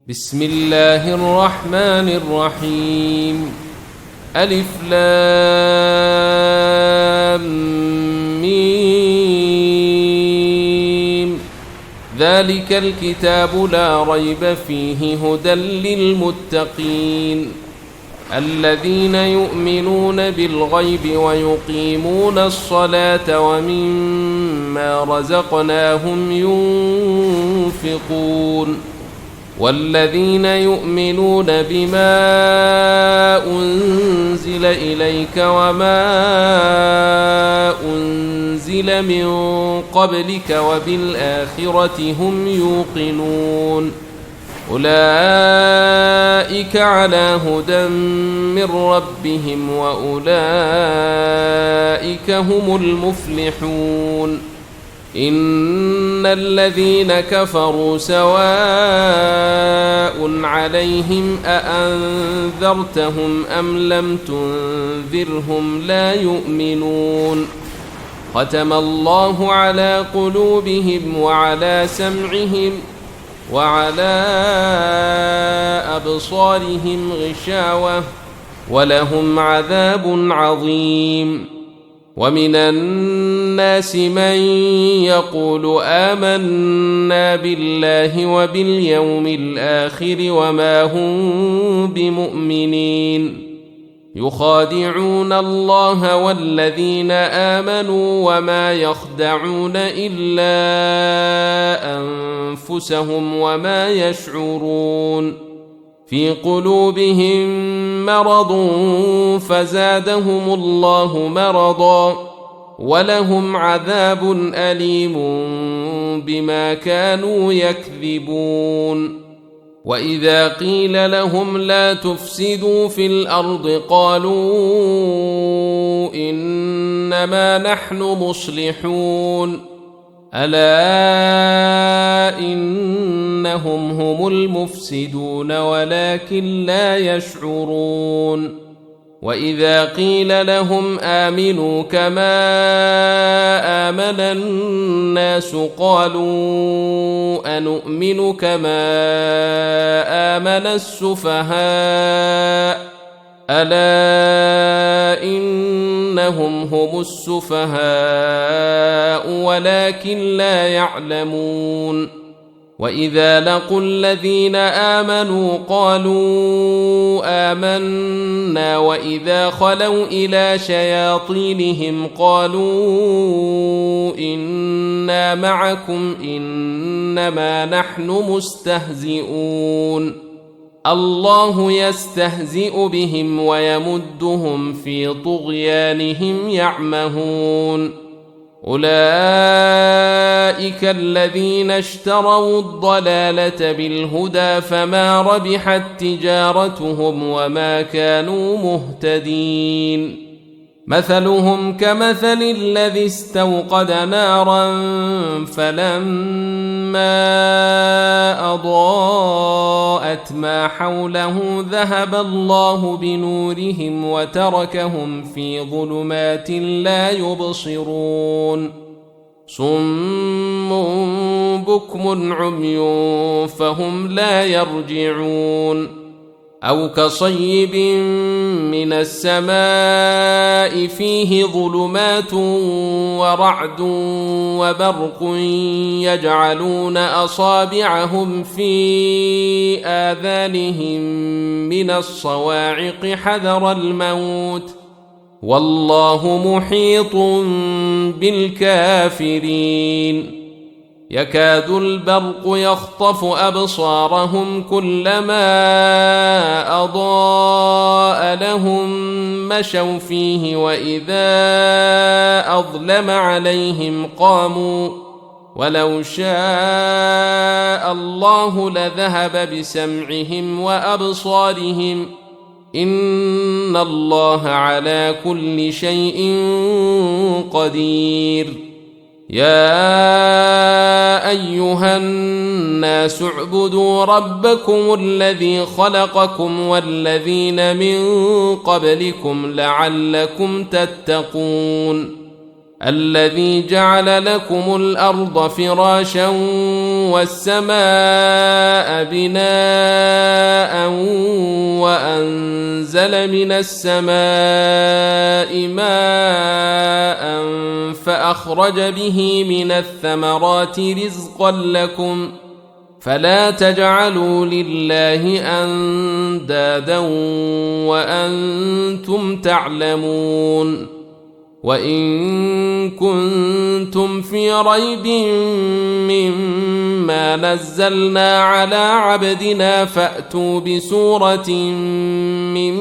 بسم الله الرحمن الرحيم. ألف لام ميم. ذلك الكتاب لا ريب فيه هدى للمتقين الذين يؤمنون بالغيب ويقيمون الصلاة ومما رزقناهم ينفقون والذين يؤمنون بما أنزل إليك وما أنزل من قبلك وبالآخرة هم يوقنون أولئك على هدى من ربهم وأولئك هم المفلحون. إن الذين كفروا سواء عليهم أأنذرتهم أم لم تنذرهم لا يؤمنون. ختم الله على قلوبهم وعلى سمعهم وعلى أبصارهم غشاوة ولهم عذاب عظيم. ومن الناس من يقول آمنا بالله وباليوم الآخر وما هم بمؤمنين يخادعون الله والذين آمنوا وما يخدعون إلا أنفسهم وما يشعرون. في قلوبهم مرض فزادهم الله مرضا ولهم عذاب أليم بما كانوا يكذبون. وإذا قيل لهم لا تفسدوا في الأرض قالوا إنما نحن مصلحون ألا إنهم هم المفسدون ولكن لا يشعرون. وإذا قيل لهم آمنوا كما آمن الناس قالوا أنؤمن كما آمن السفهاء ألا إنهم هم السفهاء ولكن لا يعلمون. وإذا لقوا الذين آمنوا قالوا آمنا وإذا خلوا إلى شياطينهم قالوا إنا معكم إنما نحن مستهزئون. الله يستهزئ بهم ويمدهم في طغيانهم يعمهون. أولئك الذين اشتروا الضلالة بالهدى فما ربحت تجارتهم وما كانوا مهتدين. مثلهم كمثل الذي استوقد نارا فلما أضاءت ما حوله ذهب الله بنورهم وتركهم في ظلمات لا يبصرون. صم بكم عمي فهم لا يرجعون. أو كصيب من السماء فيه ظلمات ورعد وبرق يجعلون أصابعهم في آذانهم من الصواعق حذر الموت والله محيط بالكافرين. يكاد البرق يخطف أبصارهم كلما أضاء لهم مشوا فيه وإذا أظلم عليهم قاموا ولو شاء الله لذهب بسمعهم وأبصارهم إن الله على كل شيء قدير. يا أيها الناس اعبدوا ربكم الذي خلقكم والذين من قبلكم لعلكم تتقون. الذي جعل لكم الأرض فراشا والسماء بناء وأنزل من السماء ماء فأخرج به من الثمرات رزقا لكم فلا تجعلوا لله أندادا وأنتم تعلمون وإن كنتم في ريب مما نزلنا على عبدنا فأتوا بسورة من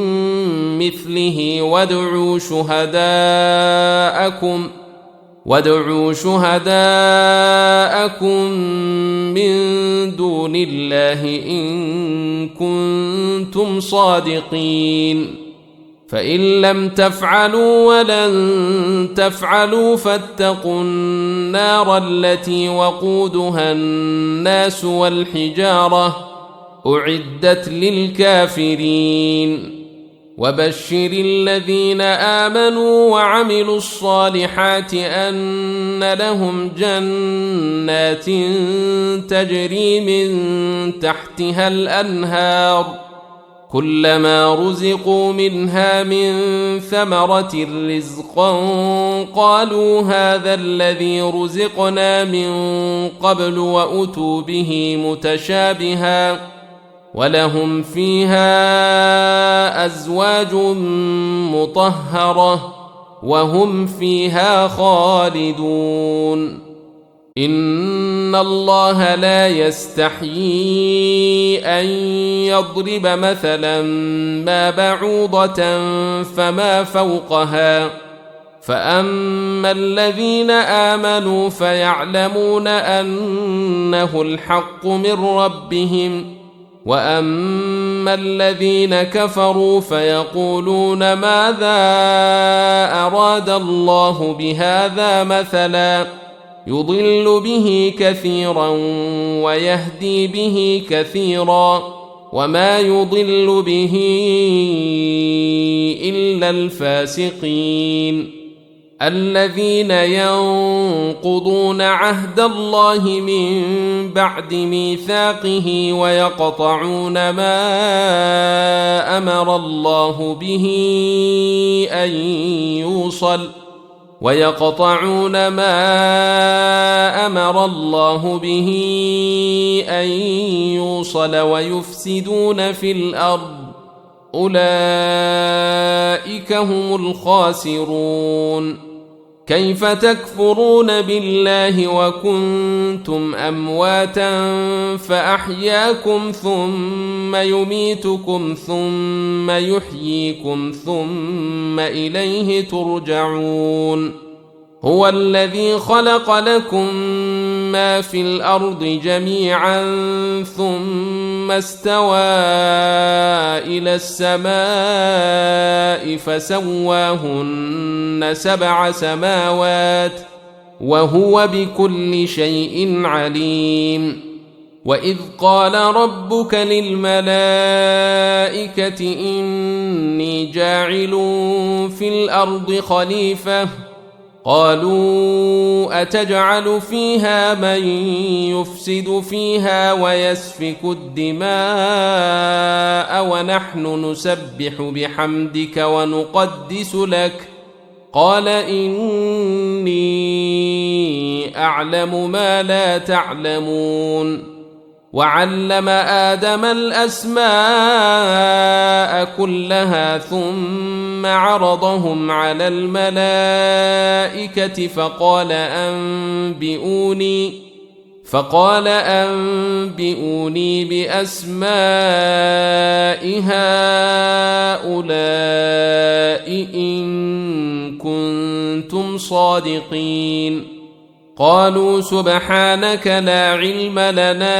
مثله وادعوا شهداءكم من دون الله إن كنتم صادقين فإن لم تفعلوا ولن تفعلوا فاتقوا النار التي وقودها الناس والحجارة أعدت للكافرين وبشر الذين آمنوا وعملوا الصالحات أن لهم جنات تجري من تحتها الأنهار كلما رزقوا منها من ثمرة رزقا قالوا هذا الذي رزقنا من قبل وأتوا به متشابها ولهم فيها أزواج مطهرة وهم فيها خالدون إن الله لا يستحيي أن يضرب مثلا ما بعوضة فما فوقها فأما الذين آمنوا فيعلمون أنه الحق من ربهم وأما الذين كفروا فيقولون ماذا أراد الله بهذا مثلا يضل به كثيرا ويهدي به كثيرا وما يضل به إلا الفاسقين الذين ينقضون عهد الله من بعد ميثاقه ويقطعون ما أمر الله به أن يوصل ويفسدون في الأرض أولئك هم الخاسرون كيف تكفرون بالله وكنتم أمواتا فأحياكم ثم يميتكم ثم يحييكم ثم إليه ترجعون هو الذي خلق لكم ما في الأرض جميعا ثم استوى إلى السماء فسواهن 7 سماوات وهو بكل شيء عليم وإذ قال ربك للملائكة إني جاعل في الأرض خليفة قالوا أتجعل فيها من يفسد فيها ويسفك الدماء ونحن نسبح بحمدك ونقدس لك قال إني أعلم ما لا تعلمون وعلم آدم الأسماء كلها ثم عرضهم على الملائكة فقال أنبئوني بأسماء هؤلاء إن كنتم صادقين قالوا سبحانك لا علم لنا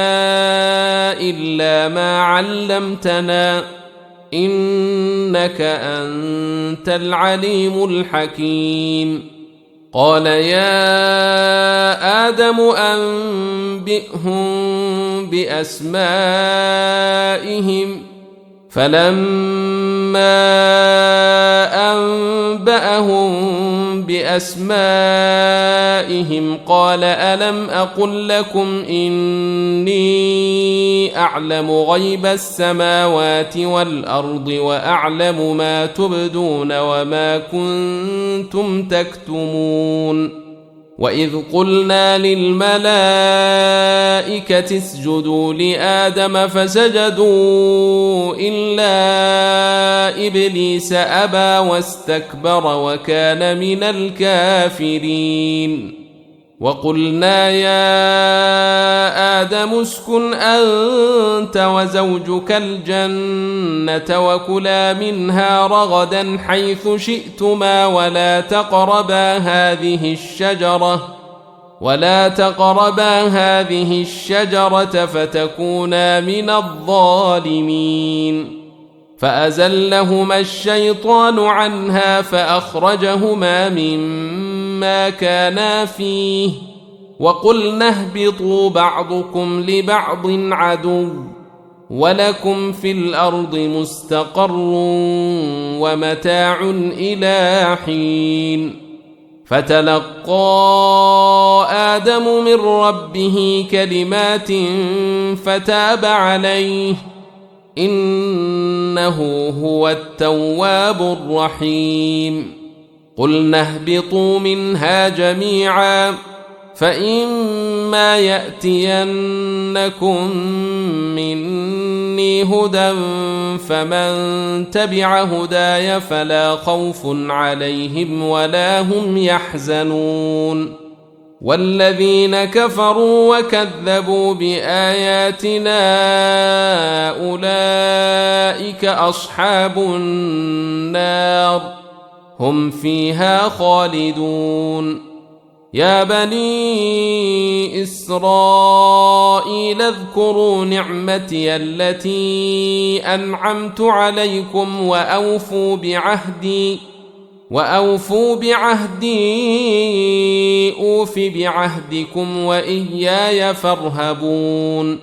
إلا ما علمتنا إنك أنت العليم الحكيم قال يا آدم أنبئهم بأسمائهم فلما أنبأهم بأسمائهم قال ألم أقل لكم إني أعلم غيب السماوات والأرض وأعلم ما تبدون وما كنتم تكتمون وإذ قلنا للملائكة اسجدوا لآدم فسجدوا إلا إبليس أبى واستكبر وكان من الكافرين وقلنا يا آدم اسكن أنت وزوجك الجنة وكلا منها رغدا حيث شئتما ولا تقربا هذه الشجرة فتكونا من الظالمين فأزلهما الشيطان عنها فأخرجهما مما كانا فيه وقلنا اهبطوا بعضكم لبعض عدو ولكم في الأرض مستقر ومتاع إلى حين فتلقى آدم من ربه كلمات فتاب عليه إنه هو التواب الرحيم قلنا اهبطوا منها جميعا فإما يأتينكم مني هدى فمن تبع هداي فلا خوف عليهم ولا هم يحزنون والذين كفروا وكذبوا بآياتنا أولئك أصحاب النار هم فيها خالدون يا بني إسرائيل اذكروا نعمتي التي أنعمت عليكم وأوفوا بعهدي أوف بعهدكم وإياي فارهبون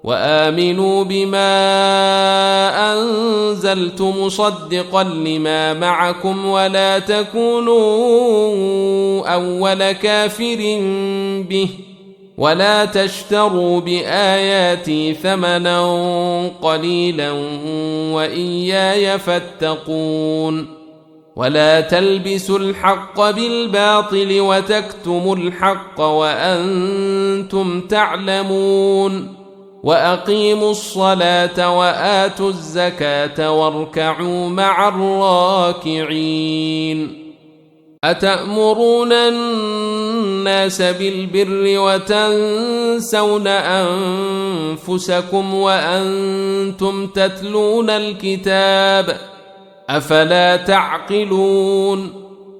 وآمنوا بما أنزلت مصدقا لما معكم ولا تكونوا أول كافر به ولا تشتروا بآياتي ثمنا قليلا وإياي فاتقون ولا تلبسوا الحق بالباطل وتكتموا الحق وأنتم تعلمون وأقيموا الصلاة وآتوا الزكاة واركعوا مع الراكعين أتأمرون الناس بالبر وتنسون أنفسكم وأنتم تتلون الكتاب أفلا تعقلون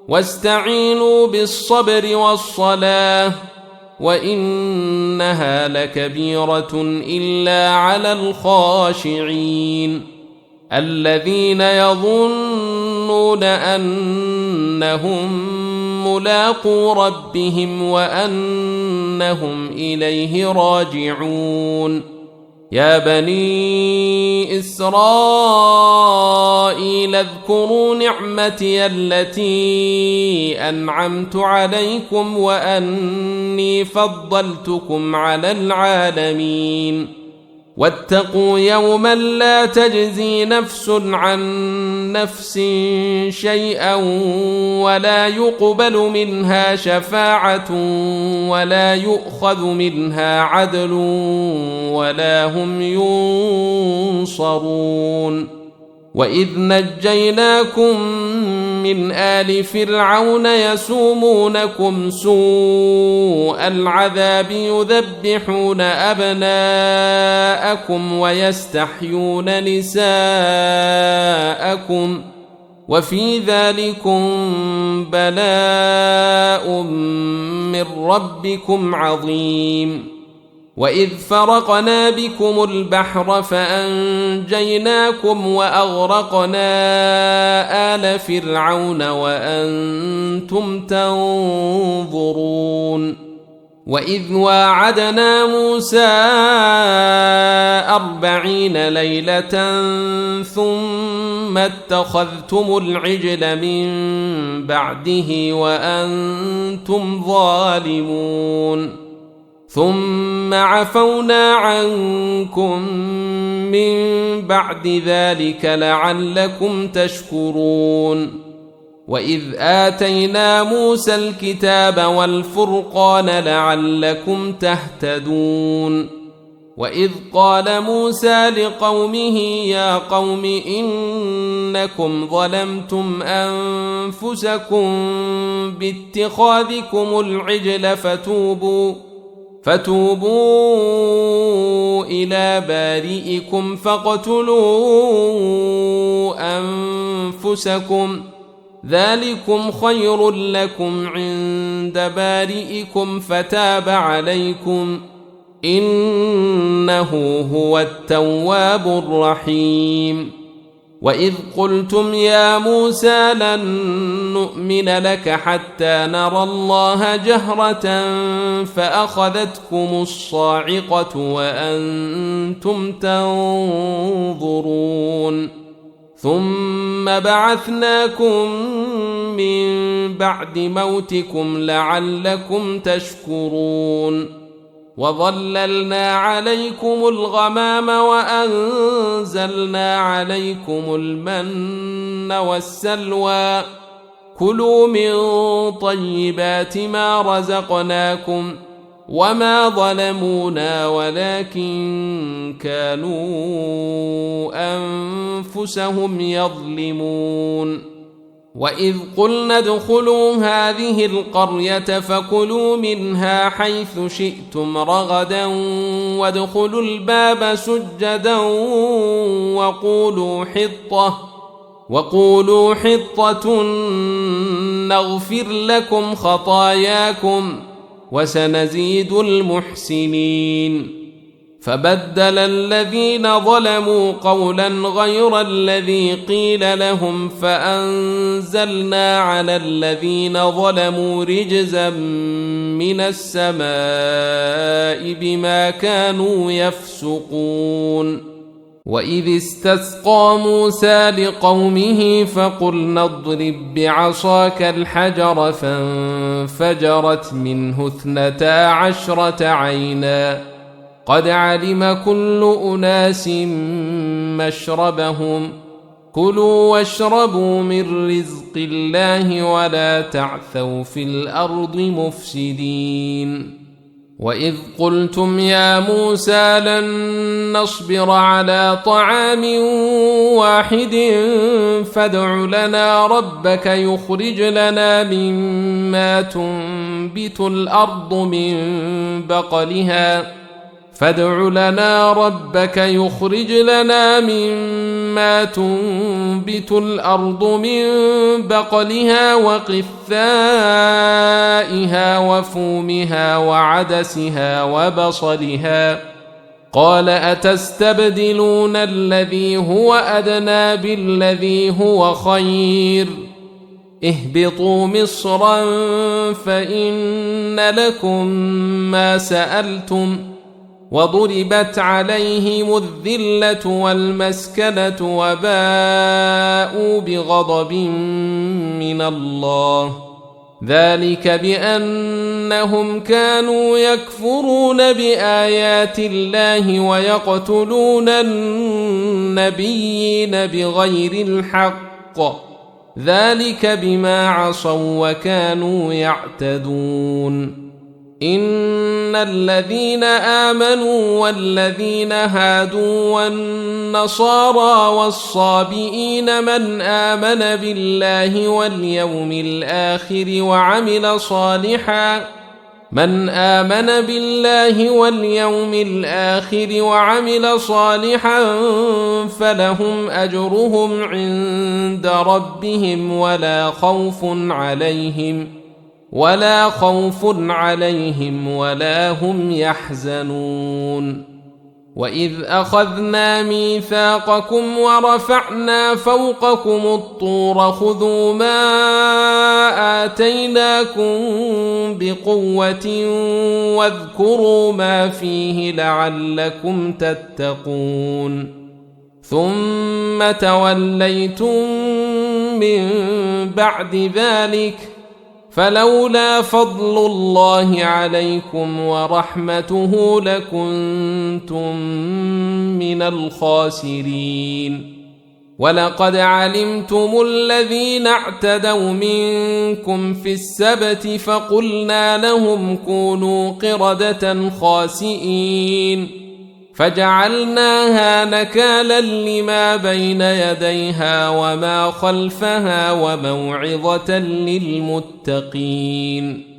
واستعينوا بالصبر والصلاة وإنها لكبيرة إلا على الخاشعين الذين يظنون أنهم ملاقو ربهم وأنهم إليه راجعون يا بني إسرائيل اذكروا نعمتي التي أنعمت عليكم وأني فضلتكم على العالمين واتقوا يوما لا تجزي نفس عن نفس شيئا ولا يقبل منها شفاعة ولا يؤخذ منها عدل ولا هم ينصرون وإذ نجيناكم من آل فرعون يسومونكم سوء العذاب يذبحون أبناءكم ويستحيون نساءكم وفي ذلكم بلاء من ربكم عظيم وإذ فرقنا بكم البحر فأنجيناكم وأغرقنا آل فرعون وأنتم تنظرون وإذ واعدنا موسى 40 ليلة ثم اتخذتم العجل من بعده وأنتم ظالمون ثم عفونا عنكم من بعد ذلك لعلكم تشكرون وإذ آتينا موسى الكتاب والفرقان لعلكم تهتدون وإذ قال موسى لقومه يا قوم إنكم ظلمتم أنفسكم باتخاذكم العجل فتوبوا إلى بارئكم فاقتلوا أنفسكم ذلكم خير لكم عند بارئكم فتاب عليكم إنه هو التواب الرحيم وإذ قلتم يا موسى لن نؤمن لك حتى نرى الله جهرة فأخذتكم الصاعقة وأنتم تنظرون ثم بعثناكم من بعد موتكم لعلكم تشكرون وظللنا عليكم الغمام وأنزلنا عليكم المن والسلوى كلوا من طيبات ما رزقناكم وما ظلمونا ولكن كانوا أنفسهم يظلمون وإذ قلنا ادخلوا هذه القرية فكلوا منها حيث شئتم رغدا وادخلوا الباب سجدا وقولوا حطة نغفر لكم خطاياكم وسنزيد المحسنين فبدل الذين ظلموا قولا غير الذي قيل لهم فأنزلنا على الذين ظلموا رجزا من السماء بما كانوا يفسقون وإذ استسقى موسى لقومه فقلنا اضرب بعصاك الحجر فانفجرت منه 12 عينا قد علم كل أناس مشربهم كلوا واشربوا من رزق الله ولا تعثوا في الأرض مفسدين وإذ قلتم يا موسى لن نصبر على طعام واحد فادع لنا ربك يخرج لنا مما تنبت الأرض من بقلها وقثائها وفومها وعدسها وبصلها قال أتستبدلون الذي هو أدنى بالذي هو خير اهبطوا مصرا فإن لكم ما سألتم وضربت عليهم الذلة والمسكنة وباءوا بغضب من الله ذلك بأنهم كانوا يكفرون بآيات الله ويقتلون النبيين بغير الحق ذلك بما عصوا وكانوا يعتدون إن الذين آمنوا والذين هادوا والنصارى والصابئين من آمن بالله واليوم الآخر وعمل صالحا فلهم أجرهم عند ربهم ولا خوف عليهم ولا هم يحزنون وإذ أخذنا ميثاقكم ورفعنا فوقكم الطور خذوا ما آتيناكم بقوة واذكروا ما فيه لعلكم تتقون ثم توليتم من بعد ذلك فلولا فضل الله عليكم ورحمته لكنتم من الخاسرين ولقد علمتم الذين اعتدوا منكم في السبت فقلنا لهم كونوا قردة خاسئين فجعلناها نكالا لما بين يديها وما خلفها وموعظة للمتقين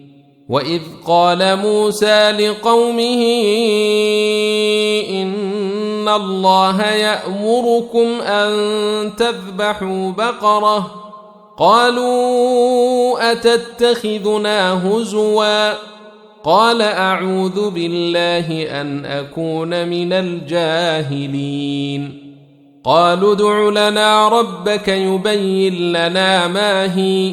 وإذ قال موسى لقومه إن الله يأمركم أن تذبحوا بقرة قالوا أتتخذنا هزوا قال أعوذ بالله أن أكون من الجاهلين قالوا ادع لنا ربك يبين لنا ما هي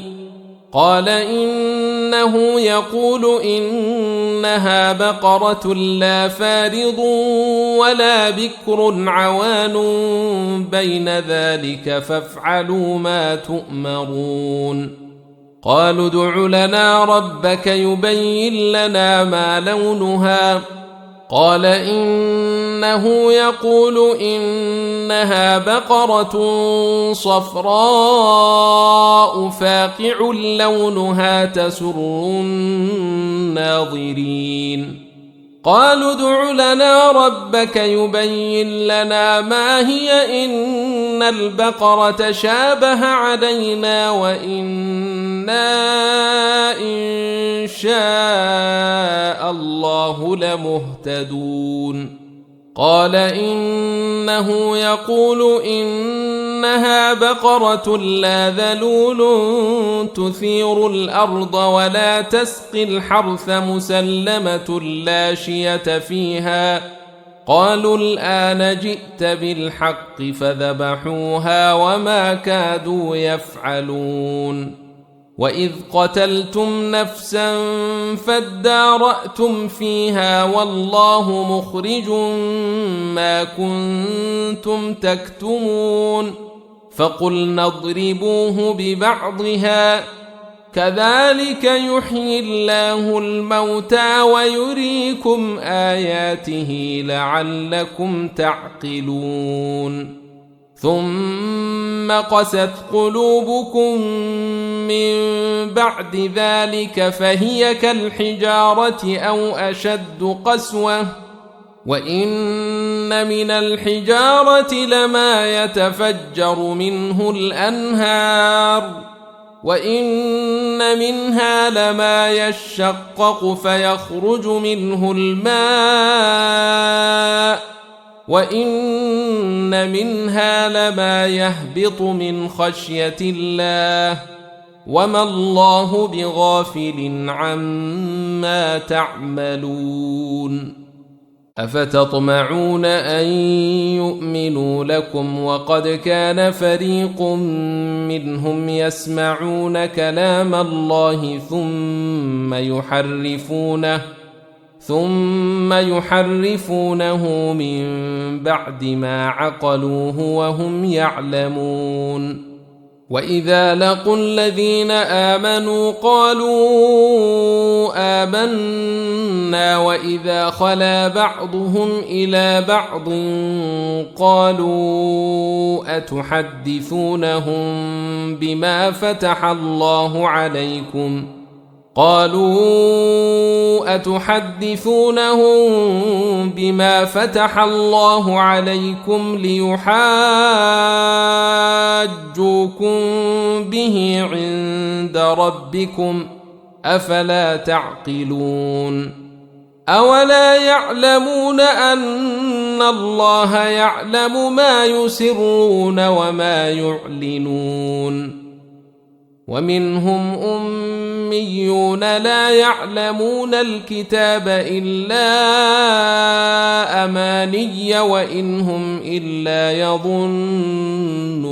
قال إنه يقول إنها بقرة لا فارض ولا بكر عوان بين ذلك فافعلوا ما تؤمرون قالوا ادع لنا ربك يبين لنا ما لونها قال إنه يقول إنها بقرة صفراء فاقع لونها تسر الناظرين قالوا ادع لنا ربك يبين لنا ما هي إن البقرة شابه علينا وإنا إن شاء الله لمهتدون قال إنه يقول إنها بقرة لا ذلول تثير الأرض ولا تسقي الحرث مسلمة لا شية فيها قالوا الآن جئت بالحق فذبحوها وما كادوا يفعلون وإذ قتلتم نفسا فادارأتم فيها والله مخرج ما كنتم تكتمون فقلنا اضربوه ببعضها كذلك يحيي الله الموتى ويريكم آياته لعلكم تعقلون ثم قست قلوبكم من بعد ذلك فهي كالحجارة أو أشد قسوة وإن من الحجارة لما يتفجر منه الأنهار وإن منها لما يشقق فيخرج منه الماء وإن منها لما يهبط من خشية الله وما الله بغافل عما تعملون أفتطمعون أن يؤمنوا لكم وقد كان فريق منهم يسمعون كلام الله ثم يحرفونه من بعد ما عقلوه وهم يعلمون وإذا لقوا الذين آمنوا قالوا آمنا وإذا خلا بعضهم إلى بعض قالوا أتحدثونهم بما فتح الله عليكم ليحاجوكم به عند ربكم أفلا تعقلون أولا يعلمون أن الله يعلم ما يسرون وما يعلنون ومنهم أميون لا يعلمون الكتاب إلا أماني وإن هم إلا يظنون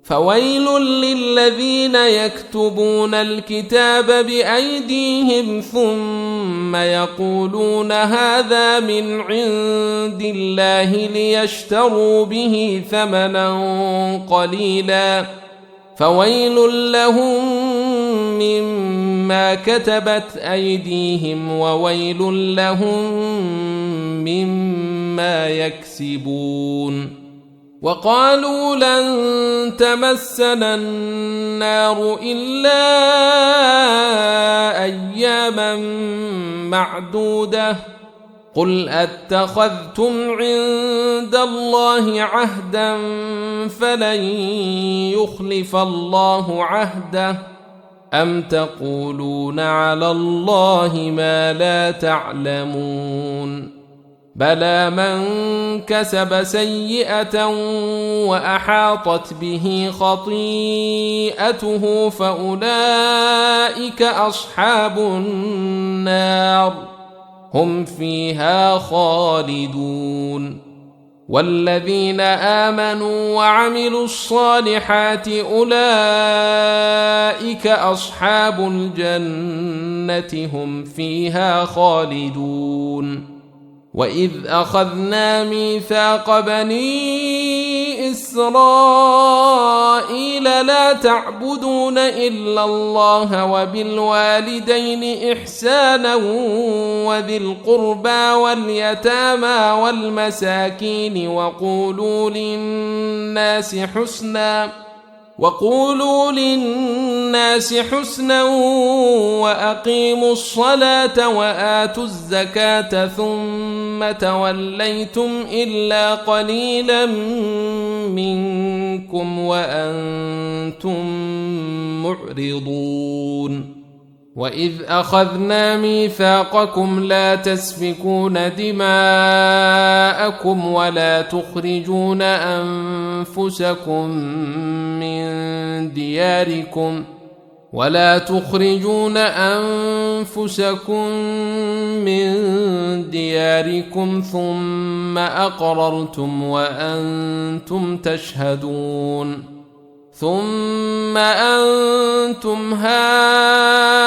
فويل للذين يكتبون الكتاب بأيديهم ثم يقولون هذا من عند الله ليشتروا به ثمنا قليلا فويل لهم مما كتبت أيديهم وويل لهم مما يكسبون وقالوا لن تمسنا النار إلا أياما معدودة قل أتخذتم عند الله عهدا فلن يخلف الله عهده أم تقولون على الله ما لا تعلمون بلى من كسب سيئة وأحاطت به خطيئته فأولئك أصحاب النار هم فيها خالدون والذين آمنوا وعملوا الصالحات أولئك أصحاب الجنة هم فيها خالدون وإذ أخذنا ميثاق بني إسرائيل لا تعبدون إلا الله وبالوالدين إحسانا وذي القربى واليتامى والمساكين وقولوا للناس حسنا وأقيموا الصلاة وآتوا الزكاة ثم توليتم إلا قليلا منكم وأنتم معرضون وإذ أخذنا ميثاقكم لا تسفكون دماءكم ولا تخرجون أنفسكم من دياركم ثم أقررتم وأنتم تشهدون ثم أنتم هؤلاء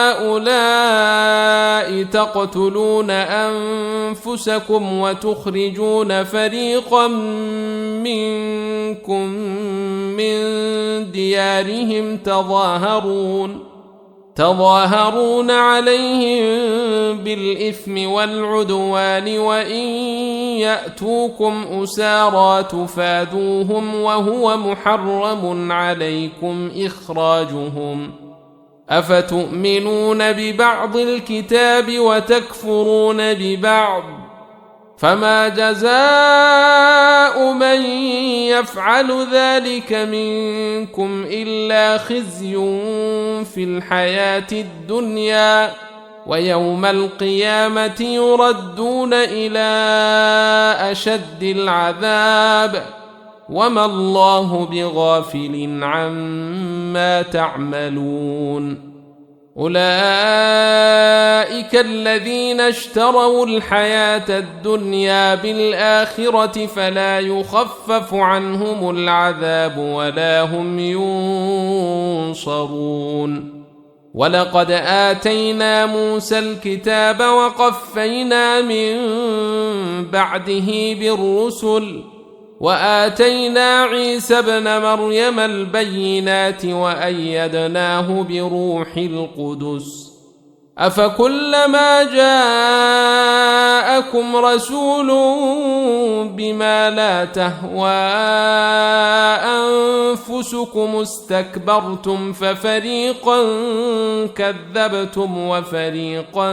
تقتلون أنفسكم وتخرجون فريقا منكم من ديارهم تظاهرون عليهم بالإثم والعدوان وإن يأتوكم أسارى تفادوهم وهو محرم عليكم إخراجهم أفتؤمنون ببعض الكتاب وتكفرون ببعض فما جزاء من يفعل ذلك منكم إلا خزي في الحياة الدنيا ويوم القيامة يردون إلى أشد العذاب وما الله بغافل عما تعملون أولئك الذين اشتروا الحياة الدنيا بالآخرة فلا يخفف عنهم العذاب ولا هم ينصرون ولقد آتينا موسى الكتاب وقفينا من بعده بالرسل وآتينا عيسى ابن مريم البينات وأيدناه بروح القدس أفكلما جاءكم رسول بما لا تهوى أنفسكم استكبرتم ففريقا كذبتم وفريقا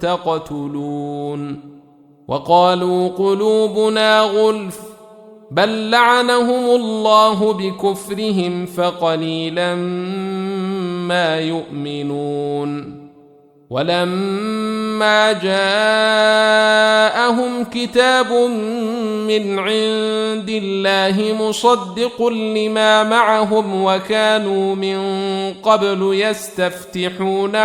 تقتلون وقالوا قلوبنا غلف بل لعنهم الله بكفرهم فقليلا ما يؤمنون ولما جاءهم كتاب من عند الله مصدق لما معهم وكانوا من قبل يستفتحون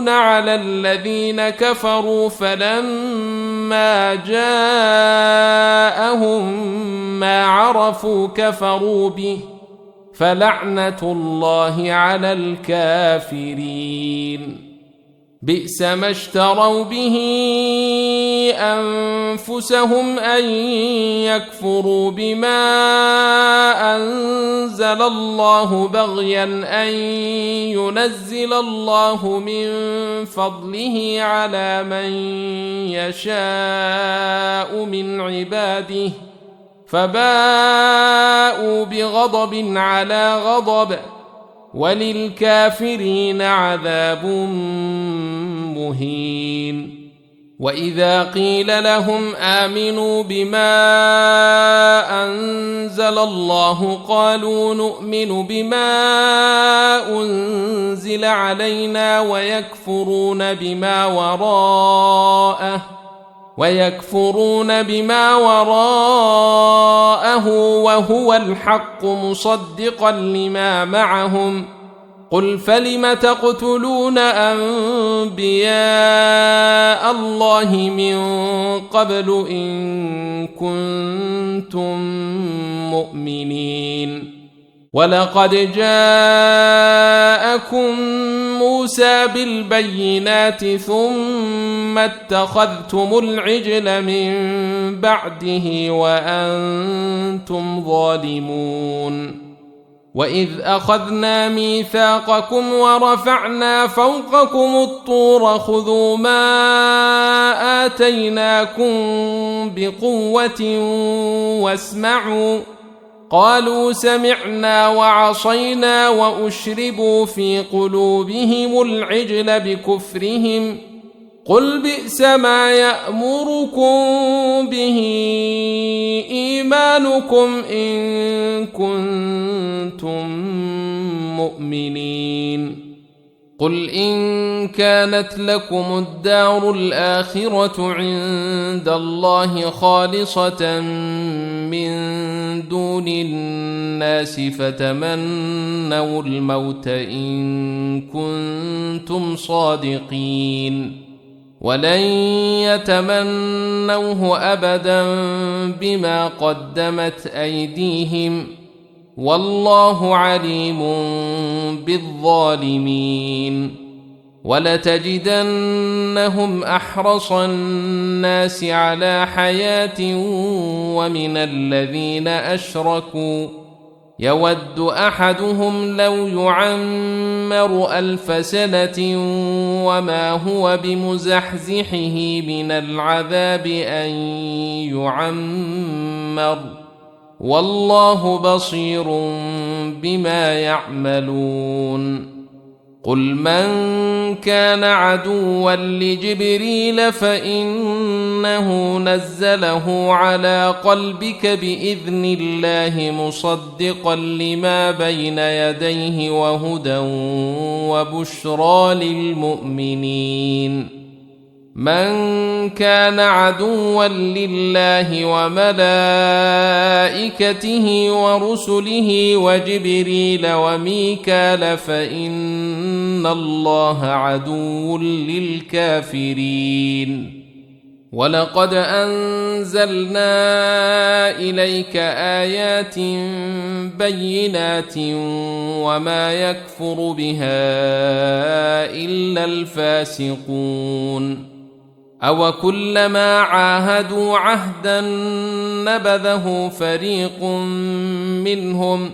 على الذين كفروا فلما جاءهم ما عرفوا كفروا به فلعنة الله على الكافرين. بئس ما اشتروا به أنفسهم أن يكفروا بما أنزل الله بغيا أن ينزل الله من فضله على من يشاء من عباده فباءوا بغضب على غضب وللكافرين عذاب مهين. وإذا قيل لهم آمنوا بما أنزل الله قالوا نؤمن بما أنزل علينا ويكفرون بما وراءه وهو الحق مصدقا لما معهم. قل فلم تقتلون أنبياء الله من قبل إن كنتم مؤمنين. ولقد جاءكم موسى بالبينات ثم اتخذتم العجل من بعده وأنتم ظالمون. وإذ أخذنا ميثاقكم ورفعنا فوقكم الطور خذوا ما آتيناكم بقوة واسمعوا قالوا سمعنا وعصينا وأشربوا في قلوبهم العجل بكفرهم. قل بئس ما يأمركم به إيمانكم إن كنتم مؤمنين. قل إن كانت لكم الدار الآخرة عند الله خالصة من دون الناس فتمنوا الموت إن كنتم صادقين ولن يتمنوه أبدا بما قدمت أيديهم والله عليم بالظالمين. ولتجدنهم أحرص الناس على حياة ومن الذين أشركوا يود أحدهم لو يعمر 1000 سنة وما هو بمزحزحه من العذاب أن يعمر والله بصير بما يعملون. قل من كان عدوا لجبريل فإنه نزله على قلبك بإذن الله مصدقا لما بين يديه وهدى وبشرى للمؤمنين. من كان عدوا لله وملائكته ورسله وجبريل وميكال فإن الله عدو للكافرين. ولقد أنزلنا إليك آيات بينات وما يكفر بها إلا الفاسقون. أوكلما عاهدوا عهدا نبذه فريق منهم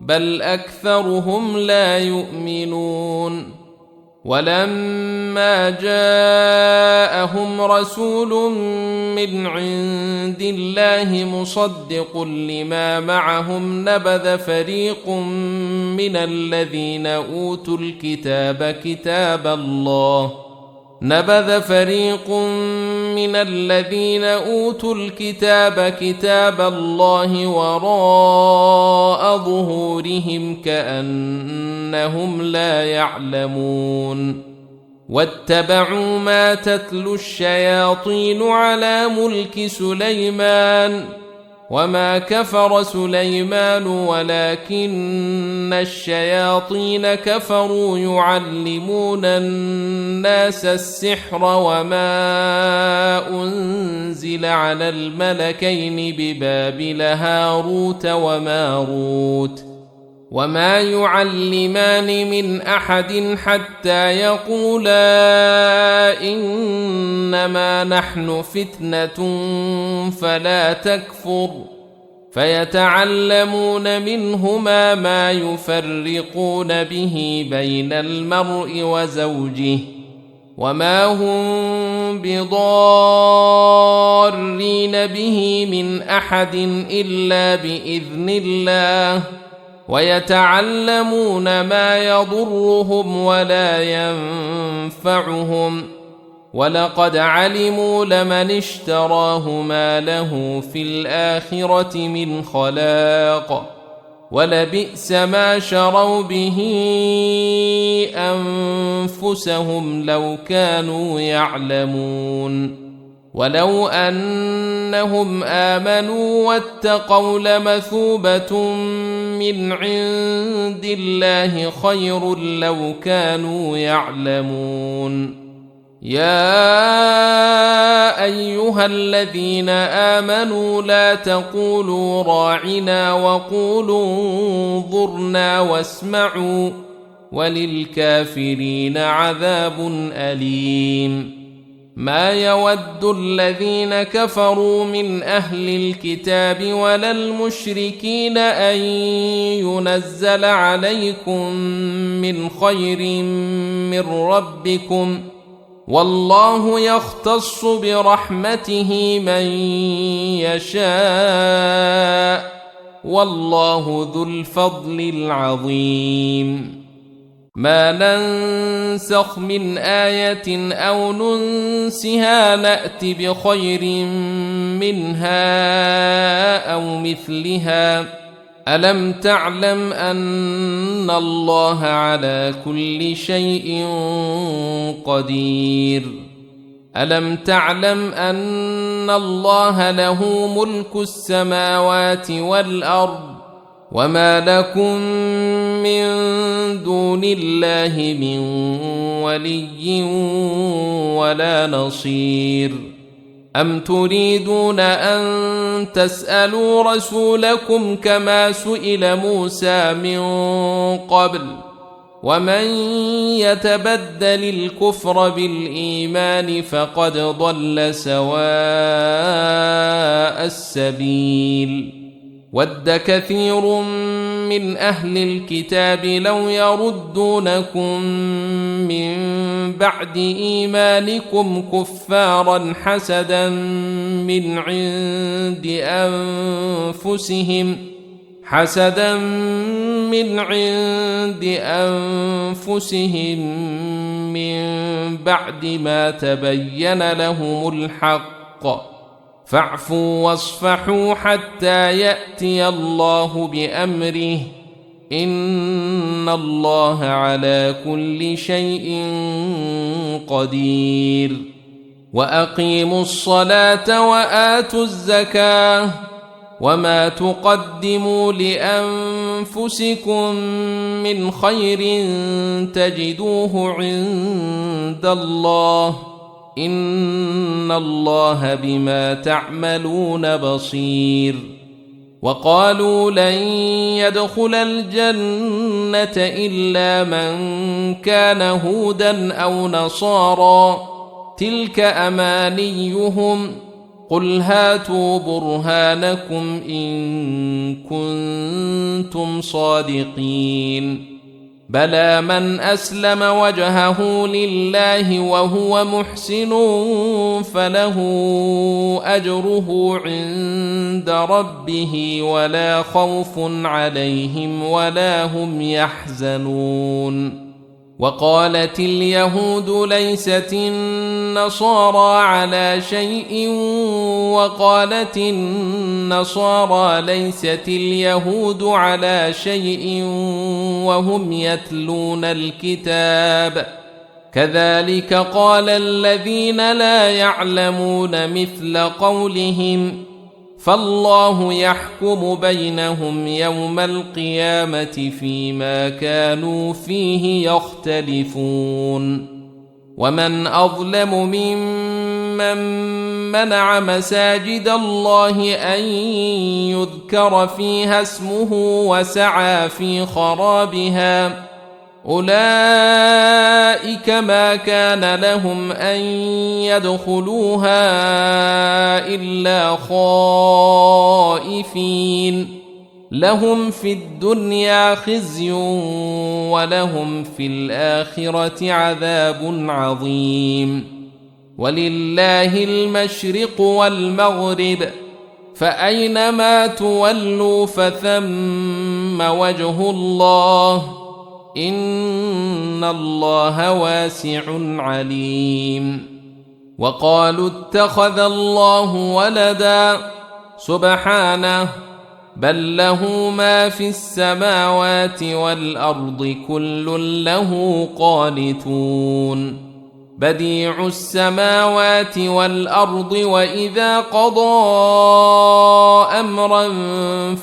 بل أكثرهم لا يؤمنون. ولما جاءهم رسول من عند الله مصدق لما معهم نبذ فريق من الذين أوتوا الكتاب نبذ فريق من الذين أوتوا الكتاب كتاب الله وراء ظهورهم كأنهم لا يعلمون واتبعوا ما تتلو الشياطين على ملك سليمان وما كفر سليمان ولكن الشياطين كفروا يعلمون الناس السحر وما أنزل على الملكين ببابل هاروت وماروت وما يعلمان من أحد حتى يقولا إنما نحن فتنة فلا تكفر فيتعلمون منهما ما يفرقون به بين المرء وزوجه وما هم بضارين به من أحد إلا بإذن الله ويتعلمون ما يضرهم ولا ينفعهم ولقد علموا لمن اشتراه ما له في الآخرة من خلاق ولبئس ما شروا به أنفسهم لو كانوا يعلمون ولو أنهم آمنوا واتقوا لمثوبة من عند الله خير لو كانوا يعلمون يا أيها الذين آمنوا لا تقولوا راعنا وقولوا انظرنا واسمعوا وللكافرين عذاب أليم ما يود الذين كفروا من أهل الكتاب ولا المشركين أن ينزل عليكم من خير من ربكم والله يختص برحمته من يشاء والله ذو الفضل العظيم ما ننسخ من آية أو ننسها نأت بخير منها أو مثلها ألم تعلم أن الله على كل شيء قدير ألم تعلم أن الله له ملك السماوات والأرض وما لكم من دون الله من ولي ولا نصير أم تريدون أن تسألوا رسولكم كما سئل موسى من قبل ومن يتبدل الكفر بالإيمان فقد ضل سواء السبيل ود كثير من أهل الكتاب لو يردونكم من بعد إيمانكم كفارا حسدا من عند أنفسهم من بعد ما تبين لهم الحق فاعفوا واصفحوا حتى يأتي الله بأمره إن الله على كل شيء قدير وأقيموا الصلاة وآتوا الزكاة وما تقدموا لأنفسكم من خير تجدوه عند الله إن الله بما تعملون بصير وقالوا لن يدخل الجنة إلا من كان هودا أو نصارى تلك أمانيهم قل هاتوا برهانكم إن كنتم صادقين بلى من أسلم وجهه لله وهو محسن فله أجره عند ربه ولا خوف عليهم ولا هم يحزنون وقالت اليهود ليست النصارى على شيء وقالت النصارى ليست اليهود على شيء وهم يتلون الكتاب كذلك قال الذين لا يعلمون مثل قولهم فالله يحكم بينهم يوم القيامة فيما كانوا فيه يختلفون ومن أظلم ممن منع مساجد الله أن يذكر فيها اسمه وسعى في خرابها أولئك ما كان لهم أن يدخلوها إلا خائفين لهم في الدنيا خزي ولهم في الآخرة عذاب عظيم ولله المشرق والمغرب فأينما تولوا فثم وجه الله إن الله واسع عليم وقالوا اتخذ الله ولدا سبحانه بل له ما في السماوات والأرض كل له قانتون بديع السماوات والأرض وإذا قضى أمرا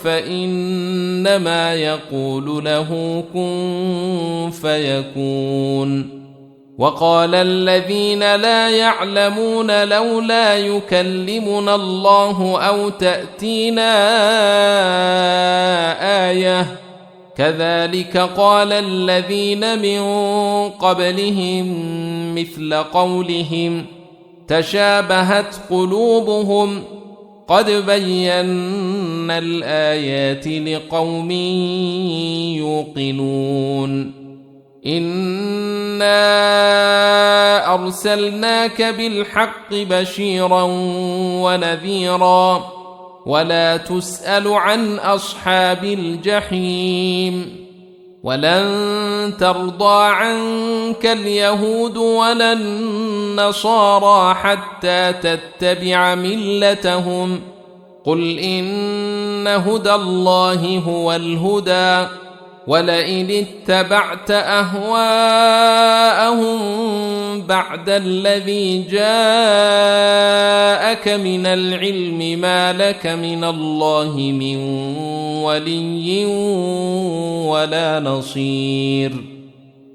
فإنما يقول له كن فيكون وقال الذين لا يعلمون لولا يكلمنا الله أو تأتينا آية كذلك قال الذين من قبلهم مثل قولهم تشابهت قلوبهم قد بينا الآيات لقوم يوقنون إنا أرسلناك بالحق بشيرا ونذيرا ولا تسأل عن أصحاب الجحيم ولن ترضى عنك اليهود ولا النصارى حتى تتبع ملتهم قل إن هدى الله هو الهدى ولئن اتبعت أهواءهم بعد الذي جاءك من العلم ما لك من الله من ولي ولا نصير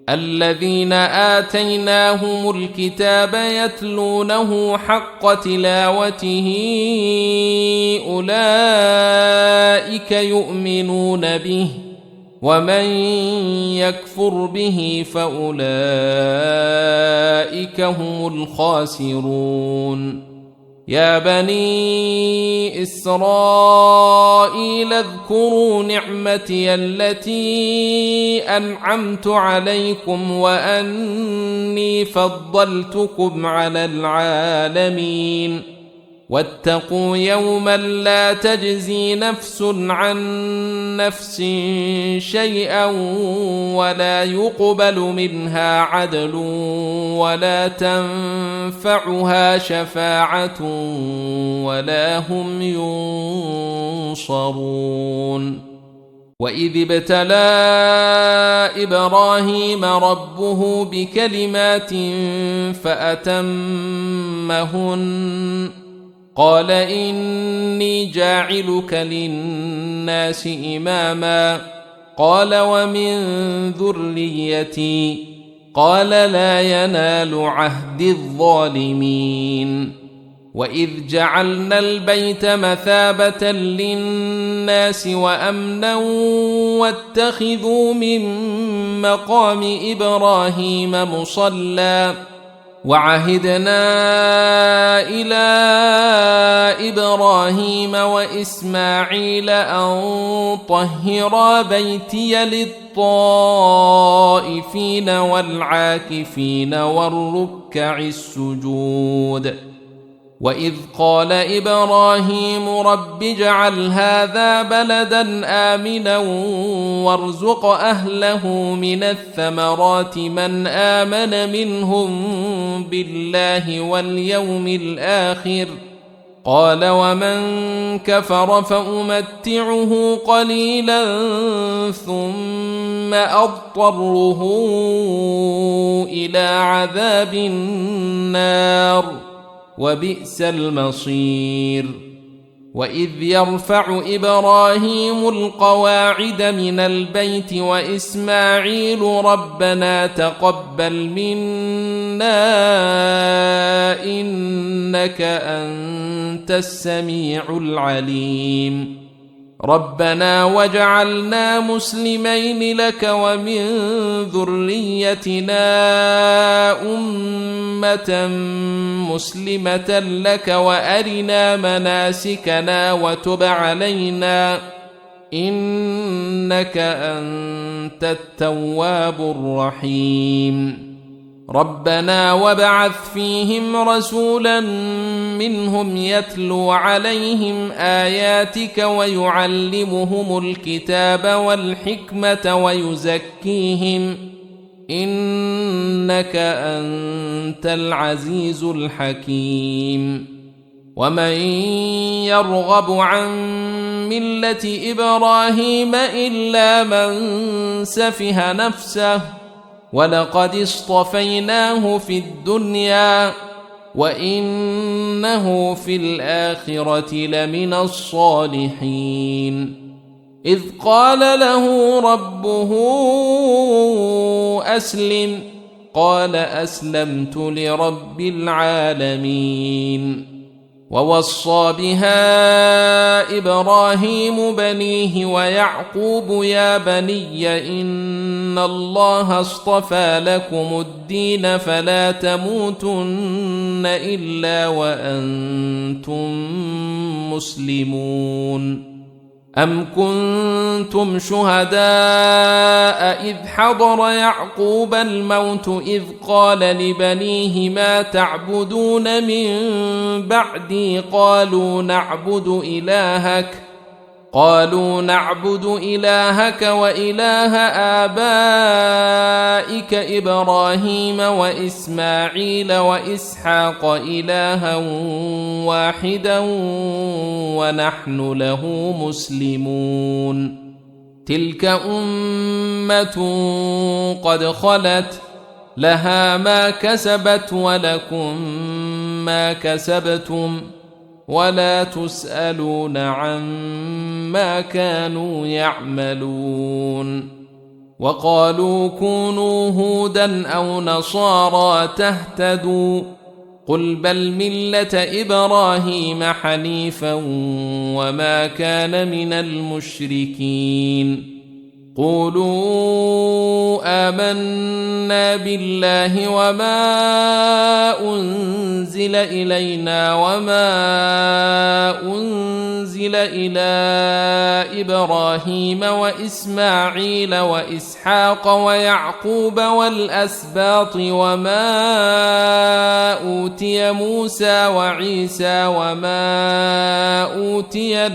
الذين آتيناهم الكتاب يتلونه حق تلاوته أولئك يؤمنون به ومن يكفر به فأولئك هم الخاسرون يا بني إسرائيل اذكروا نعمتي التي أنعمت عليكم وأني فضلتكم على العالمين واتقوا يوما لا تجزي نفس عن نفس شيئا ولا يقبل منها عدل ولا تنفعها شفاعة ولا هم ينصرون وإذ ابتلى إبراهيم ربه بكلمات فأتمهن قال إني جاعلك للناس إماما قال ومن ذريتي قال لا ينال عهد الظالمين وإذ جعلنا البيت مثابة للناس وأمنا واتخذوا من مقام إبراهيم مصلى وعهدنا إلى إبراهيم وإسماعيل أن طهرا بيتي للطائفين والعاكفين والركع السجود وإذ قال إبراهيم رب اجعل هذا بلدا آمنا وارزق أهله من الثمرات من آمن منهم بالله واليوم الآخر قال ومن كفر فأمتعه قليلا ثم أضطره إلى عذاب النار وبئس المصير وإذ يرفع إبراهيم القواعد من البيت وإسماعيل ربنا تقبل منا إنك أنت السميع العليم ربنا واجعلنا مسلمين لك ومن ذريتنا أمة مسلمة لك وأرنا مناسكنا وتب علينا إنك أنت التواب الرحيم ربنا وابعث فيهم رسولا منهم يتلو عليهم آياتك ويعلمهم الكتاب والحكمة ويزكيهم إنك أنت العزيز الحكيم ومن يرغب عن ملة إبراهيم إلا من سفه نفسه ولقد اصطفيناه في الدنيا وإنه في الآخرة لمن الصالحين إذ قال له ربه أسلم قال أسلمت لرب العالمين ووصى بها إبراهيم بنيه ويعقوب يا بني إن الله اصطفى لكم الدين فلا تموتن إلا وأنتم مسلمون أم كنتم شهداء إذ حضر يعقوب الموت إذ قال لبنيه ما تعبدون من بعدي قالوا نعبد إلهك وإله آبائك إبراهيم وإسماعيل وإسحاق إلها واحدا ونحن له مسلمون تلك أمة قد خلت لها ما كسبت ولكم ما كسبتم ولا تسألون عما كانوا يعملون وقالوا كونوا هودا أو نصارى تهتدوا قل بل ملة إبراهيم حنيفا وما كان من المشركين قولوا آمنا بالله وما أنزل إلينا وما أنزل إلى إبراهيم وإسماعيل وإسحاق ويعقوب والأسباط وما أوتي موسى وعيسى وما أوتي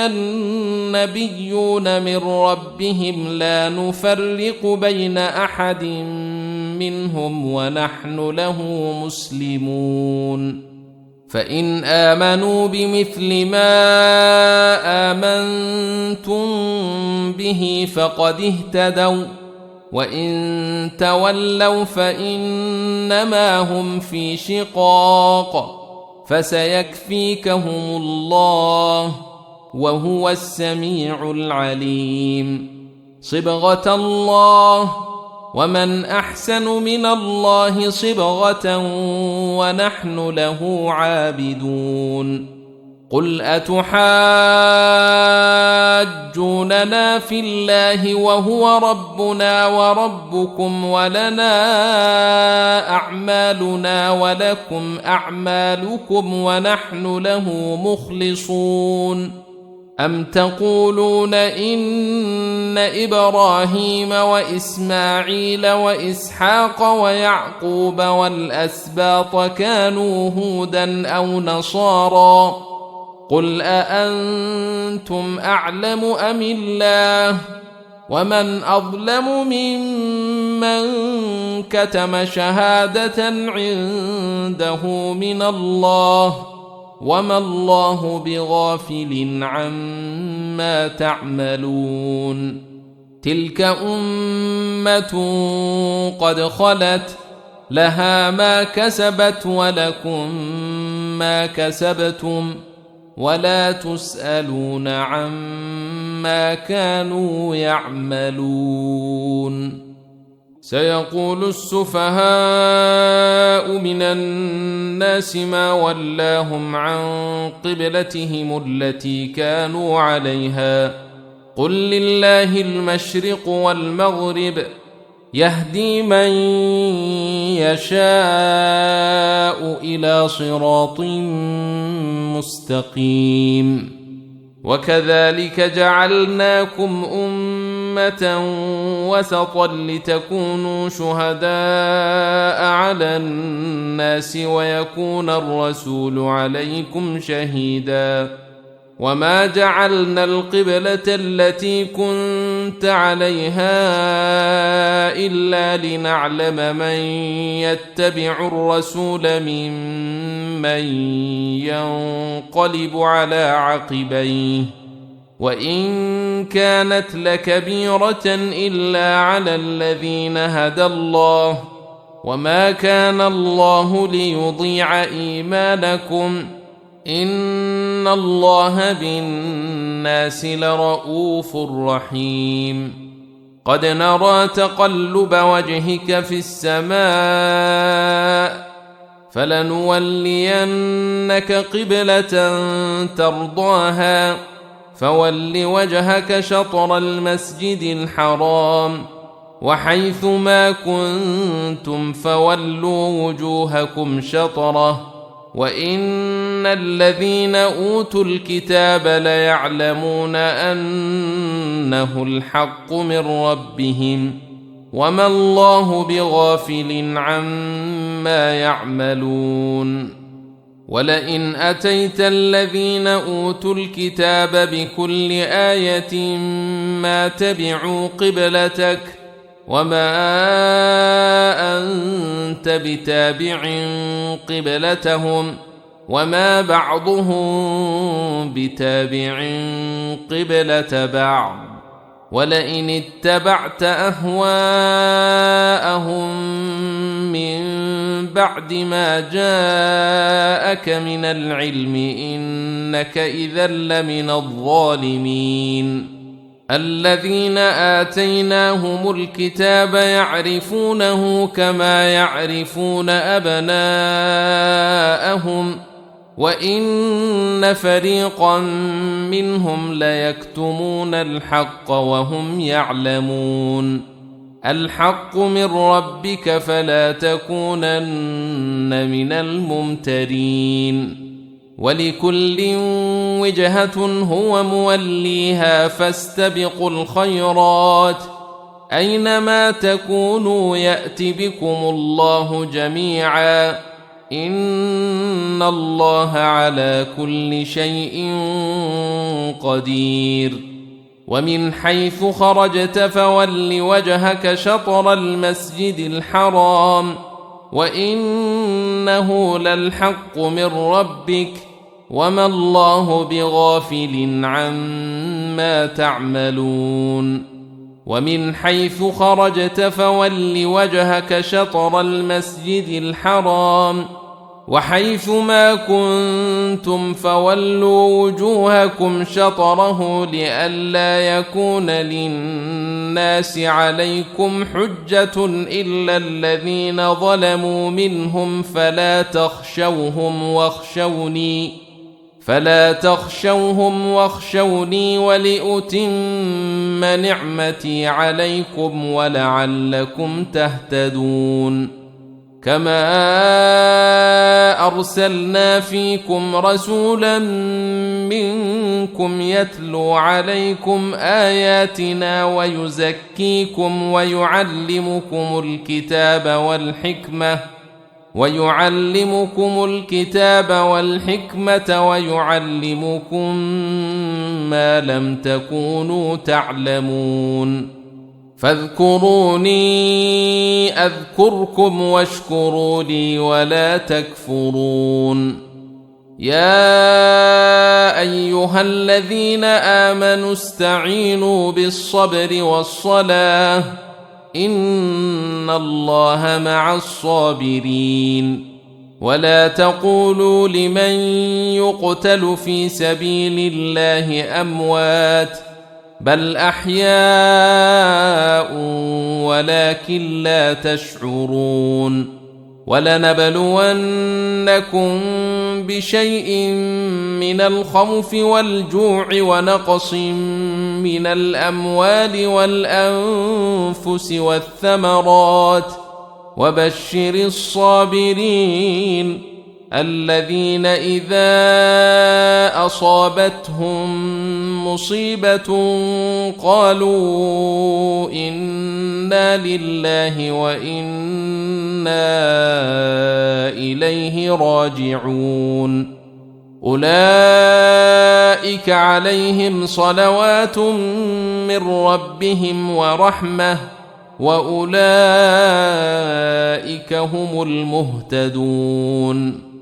النبيون من ربهم لا نفرق بين أحد منهم ونحن له مسلمون فإن آمنوا بمثل ما آمنتم به فقد اهتدوا وإن تولوا فإنما هم في شقاق فسيكفيكهم الله وهو السميع العليم صبغة الله ومن أحسن من الله صبغة ونحن له عابدون قل أتحاجوننا في الله وهو ربنا وربكم ولنا أعمالنا ولكم أعمالكم ونحن له مخلصون أم تقولون إن إبراهيم وإسماعيل وإسحاق ويعقوب والأسباط كانوا هودا أو نصارى قل أأنتم أعلم أم الله ومن أظلم ممن كتم شهادة عنده من الله وما الله بغافل عما تعملون تلك أمة قد خلت لها ما كسبت ولكم ما كسبتم ولا تسألون عما كانوا يعملون سيقول السفهاء من الناس ما ولاهم عن قبلتهم التي كانوا عليها قل لله المشرق والمغرب يهدي من يشاء إلى صراط مستقيم وكذلك جعلناكم أمة وسطا لتكونوا شهداء على الناس ويكون الرسول عليكم شهيدا وما جعلنا القبلة التي كنت عليها إلا لنعلم من يتبع الرسول ممن ينقلب على عقبيه وإن كانت لكبيرة إلا على الذين هدى الله وما كان الله ليضيع إيمانكم إن الله بالناس لرؤوف رحيم قد نرى تقلب وجهك في السماء فلنولينك قبلة ترضاها فول وجهك شطر المسجد الحرام وحيث ما كنتم فولوا وجوهكم شطره وإن الذين أوتوا الكتاب ليعلمون أنه الحق من ربهم وما الله بغافل عما يعملون ولئن أتيت الذين أوتوا الكتاب بكل آية ما تبعوا قبلتك وما أنت بتابع قبلتهم وما بعضهم بتابع قبلة بعض ولئن اتبعت أهواءهم من بعد ما جاءك من العلم إنك إذا لمن الظالمين الذين آتيناهم الكتاب يعرفونه كما يعرفون أبناءهم وإن فريقا منهم ليكتمون الحق وهم يعلمون الحق من ربك فلا تكونن من الممترين ولكل وجهة هو موليها فاستبقوا الخيرات أينما تكونوا يأت بكم الله جميعا إن الله على كل شيء قدير ومن حيث خرجت فول وجهك شطر المسجد الحرام وإنه للحق من ربك وما الله بغافل عما تعملون ومن حيث خرجت فول وجهك شطر المسجد الحرام وحيث ما كنتم فولوا وجوهكم شطره لئلا يكون للناس عليكم حجة إلا الذين ظلموا منهم فلا تخشوهم واخشوني ولأتم نعمتي عليكم ولعلكم تهتدون كما أرسلنا فيكم رسولا منكم يتلو عليكم آياتنا ويزكيكم ويعلمكم الكتاب والحكمة ويعلمكم ما لم تكونوا تعلمون فاذكروني أذكركم واشكروا لي ولا تكفرون يا أيها الذين آمنوا استعينوا بالصبر والصلاة إن الله مع الصابرين ولا تقولوا لمن يقتل في سبيل الله أموات بل أحياء ولكن لا تشعرون ولنبلونكم بشيء من الخوف والجوع ونقص من الأموال والأنفس والثمرات وبشر الصابرين الذين إذا أصابتهم مصيبة قالوا إنا لله وإنا إليه راجعون أولئك عليهم صلوات من ربهم ورحمة وأولئك هم المهتدون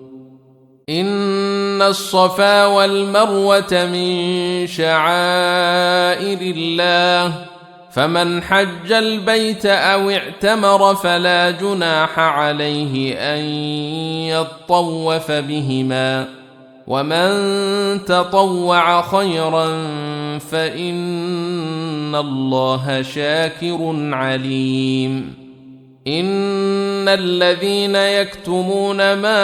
إن الصفا والمروة من شعائر الله فمن حج البيت أو اعتمر فلا جناح عليه أن يطوف بهما ومن تطوع خيرا فإن الله شاكر عليم إن الذين يكتمون ما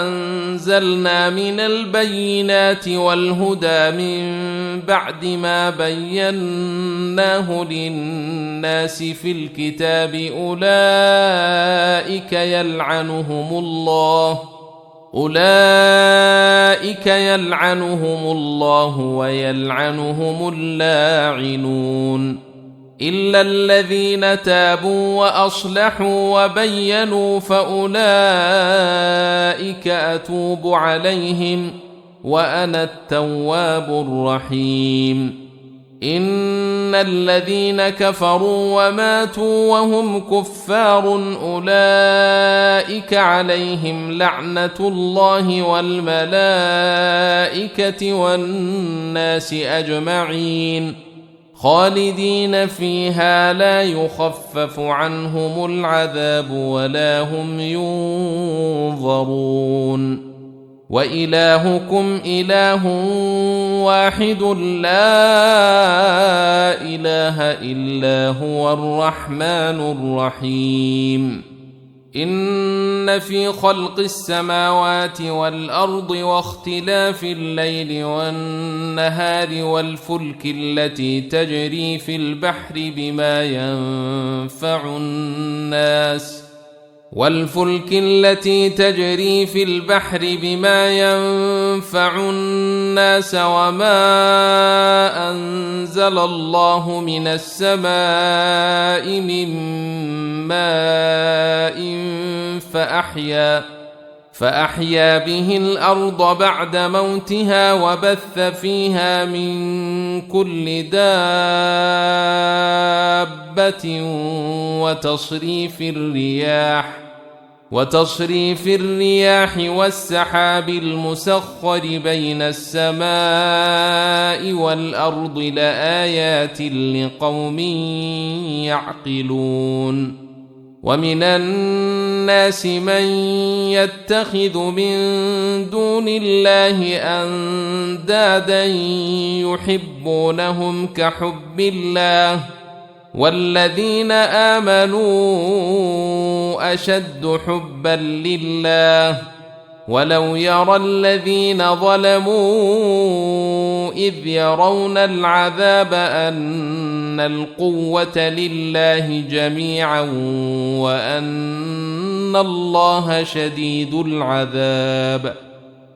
أنزلنا من البينات والهدى من بعد ما بيناه للناس في الكتاب أولئك يلعنهم الله ويلعنهم اللاعنون إلا الذين تابوا وأصلحوا وبينوا فأولئك أتوب عليهم وأنا التواب الرحيم إن الذين كفروا وماتوا وهم كفار أولئك عليهم لعنة الله والملائكة والناس أجمعين خالدين فيها لا يخفف عنهم العذاب ولا هم ينظرون وإلهكم إله واحد لا إله إلا هو الرحمن الرحيم إن في خلق السماوات والأرض واختلاف الليل والنهار والفلك التي تجري في البحر بما ينفع الناس وما أنزل الله من السماء من ماء فأحيا به الأرض بعد موتها وبث فيها من كل دابة وتصريف الرياح والسحاب المسخر بين السماء والأرض لآيات لقوم يعقلون ومن الناس من يتخذ من دون الله أندادا يحبونهم كحب الله والذين آمنوا أشد حبا لله ولو يرى الذين ظلموا إذ يرون العذاب أن القوة لله جميعا وأن الله شديد العذاب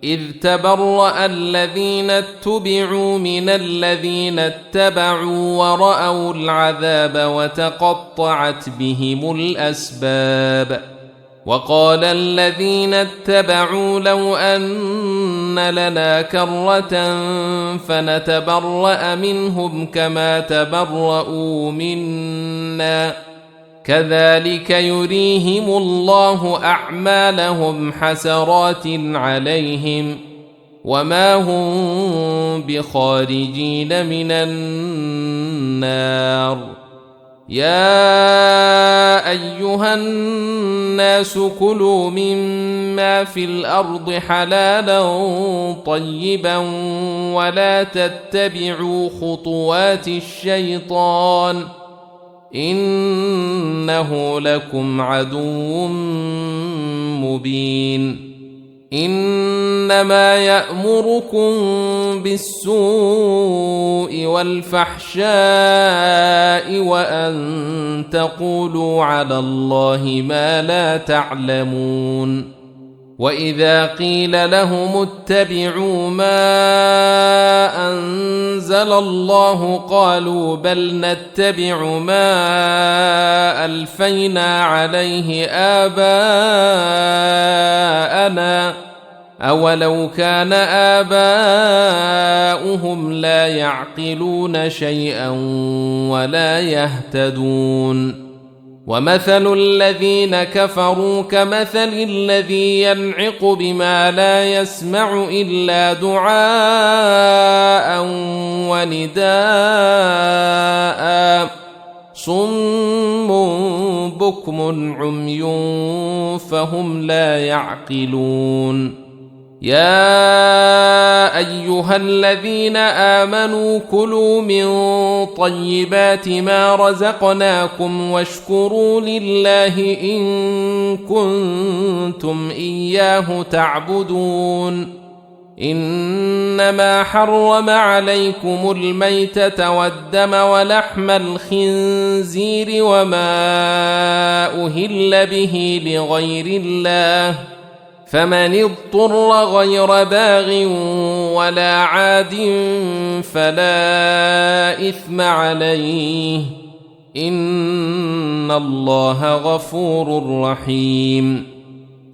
إذ تبرأ الذين اتبعوا من الذين اتبعوا ورأوا العذاب وتقطعت بهم الأسباب وقال الذين اتبعوا لو أن لنا كرة فنتبرأ منهم كما تبرؤوا منا كذلك يريهم الله أعمالهم حسرات عليهم وما هم بخارجين من النار يا أيها الناس كلوا مما في الأرض حلالا طيبا ولا تتبعوا خطوات الشيطان إنه لكم عدو مبين إنما يأمركم بالسوء والفحشاء وأن تقولوا على الله ما لا تعلمون وإذا قيل لهم اتبعوا ما أنزل الله قالوا بل نتبع ما ألفينا عليه آباءنا أولو كان آباؤهم لا يعقلون شيئا ولا يهتدون ومثل الذين كفروا كمثل الذي ينعق بما لا يسمع إلا دعاء ونداء صم بكم عمي فهم لا يعقلون يا أيها الذين آمنوا كلوا من طيبات ما رزقناكم واشكروا لله إن كنتم إياه تعبدون إنما حرم عليكم الميتة والدم ولحم الخنزير وما أهل به لغير الله فمن اضطر غير باغ ولا عاد فلا إثم عليه إن الله غفور رحيم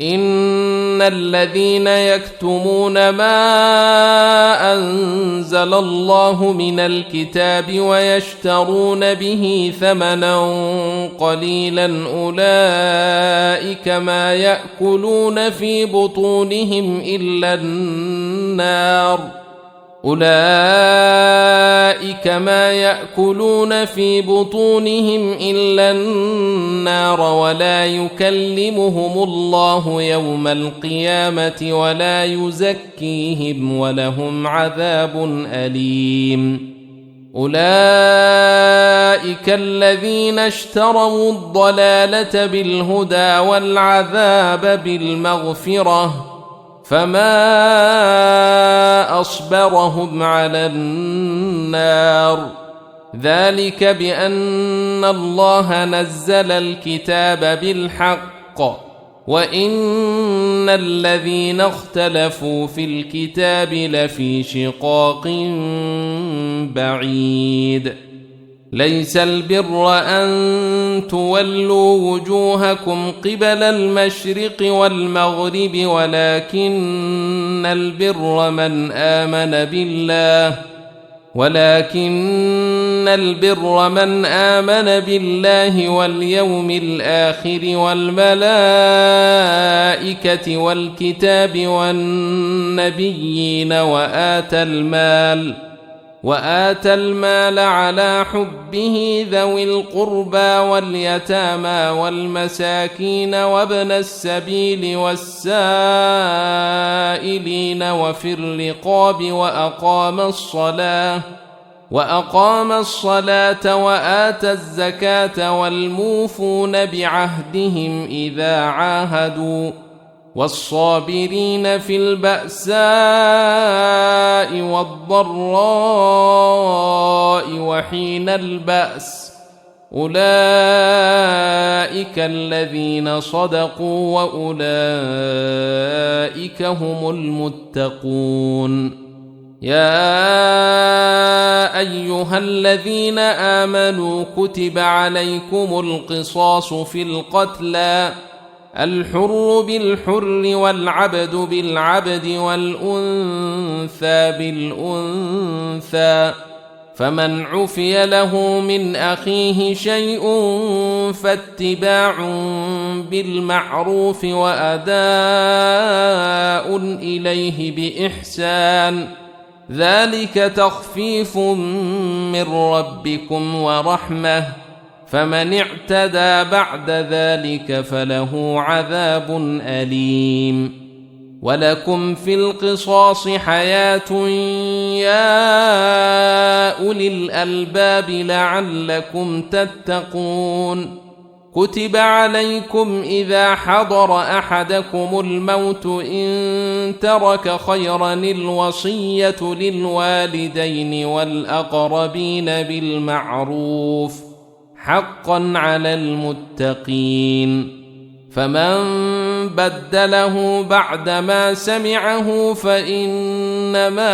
إن الذين يكتمون ما أنزل الله من الكتاب ويشترون به ثمنا قليلا أولئك ما يأكلون في بطونهم إلا النار ولا يكلمهم الله يوم القيامة ولا يزكيهم ولهم عذاب أليم أولئك الذين اشتروا الضلالة بالهدى والعذاب بالمغفرة فما أصبرهم على النار ذلك بأن الله نزل الكتاب بالحق وإن الذين اختلفوا في الكتاب لفي شقاق بعيد ليس البر أن تولوا وجوهكم قبل المشرق والمغرب ولكن البر من آمن بالله واليوم الآخر والملائكة والكتاب والنبيين وآتى المال على حبه ذوي القربى واليتامى والمساكين وابن السبيل والسائلين وفي الرقاب وأقام الصلاة وآتى الزكاة والموفون بعهدهم إذا عاهدوا والصابرين في البأساء والضراء وحين البأس أولئك الذين صدقوا وأولئك هم المتقون. يا أيها الذين آمنوا كتب عليكم القصاص في القتلى، الحر بالحر والعبد بالعبد والأنثى بالأنثى، فمن عفي له من أخيه شيء فاتباع بالمعروف وأداء إليه بإحسان، ذلك تخفيف من ربكم ورحمة، فمن اعتدى بعد ذلك فله عذاب أليم. ولكم في القصاص حياة يا أولي الألباب لعلكم تتقون. كتب عليكم إذا حضر أحدكم الموت إن ترك خيرا الوصية للوالدين والأقربين بالمعروف حقا على المتقين، فمن بدله بعدما سمعه فإنما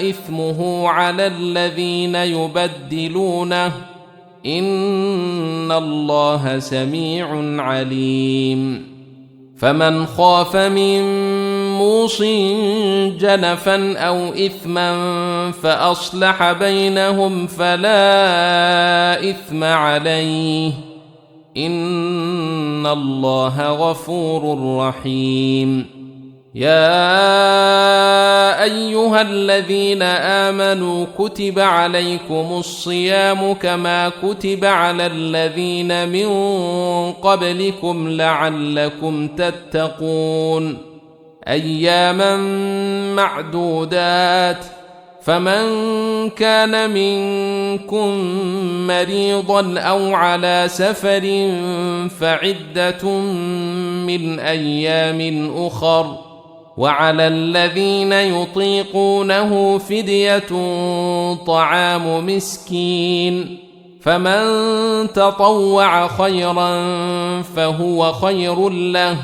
إثمه على الذين يبدلونه، إن الله سميع عليم. فمن خاف من موص جنفا أو إثما فأصلح بينهم فلا إثم عليه، إن الله غفور رحيم. يا أيها الذين آمنوا كتب عليكم الصيام كما كتب على الذين من قبلكم لعلكم تتقون، أياما معدودات، فمن كان منكم مريضا أو على سفر فعدة من أيام أخر، وعلى الذين يطيقونه فدية طعام مسكين، فمن تطوع خيرا فهو خير له،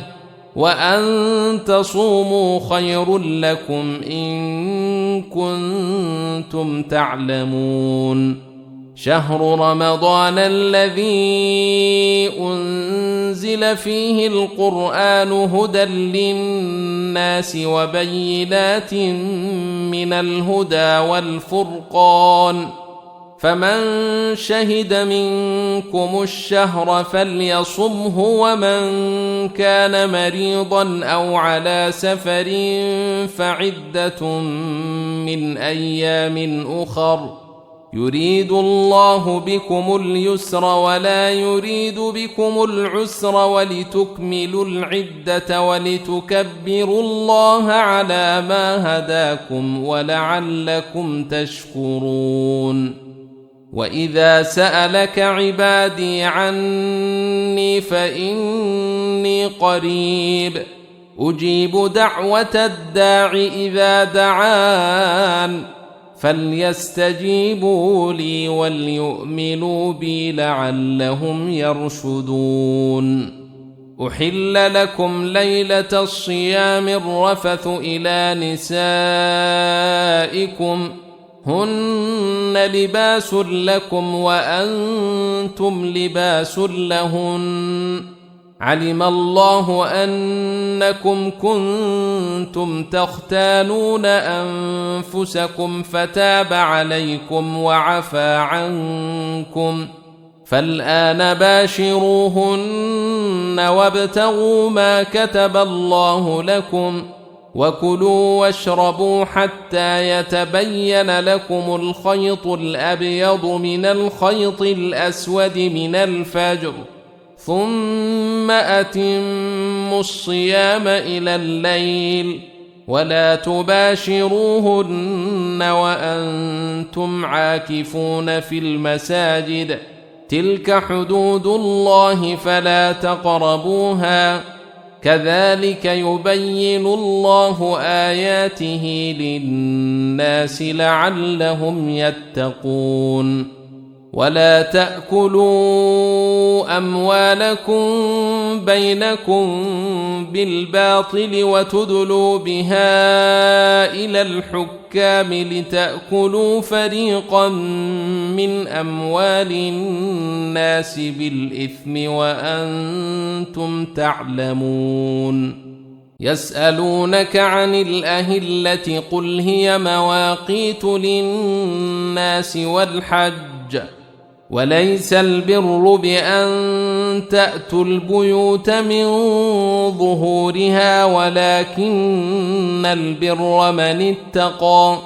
وأن تصوموا خير لكم إن كنتم تعلمون. شهر رمضان الذي أنزل فيه القرآن هدى للناس وبينات من الهدى والفرقان، فمن شهد منكم الشهر فليصمه، ومن كان مريضا أو على سفر فعدة من أيام أخر، يريد الله بكم اليسر ولا يريد بكم العسر ولتكملوا العدة ولتكبروا الله على ما هداكم ولعلكم تشكرون. وإذا سألك عبادي عني فإني قريب أجيب دعوة الداع إذا دعان، فليستجيبوا لي وليؤمنوا بي لعلهم يرشدون. أحل لكم ليلة الصيام الرفث إلى نسائكم هن لباس لكم وأنتم لباس لهن، علم الله أنكم كنتم تختانون أنفسكم فتاب عليكم وعفى عنكم، فالآن باشروهن وابتغوا ما كتب الله لكم، وكلوا واشربوا حتى يتبين لكم الخيط الأبيض من الخيط الأسود من الفجر، ثم أتموا الصيام إلى الليل، ولا تباشروهن وأنتم عاكفون في المساجد، تلك حدود الله فلا تقربوها، كذلك يبين الله آياته للناس لعلهم يتقون. ولا تأكلوا أموالكم بينكم بالباطل وتدلوا بها إلى الحكام لتأكلوا فريقا من أموال الناس بالإثم وأنتم تعلمون. يسألونك عن الأهلة قل هي مواقيت للناس والحج وليس البر بأن تأتوا البيوت من ظهورها ولكن البر من اتقى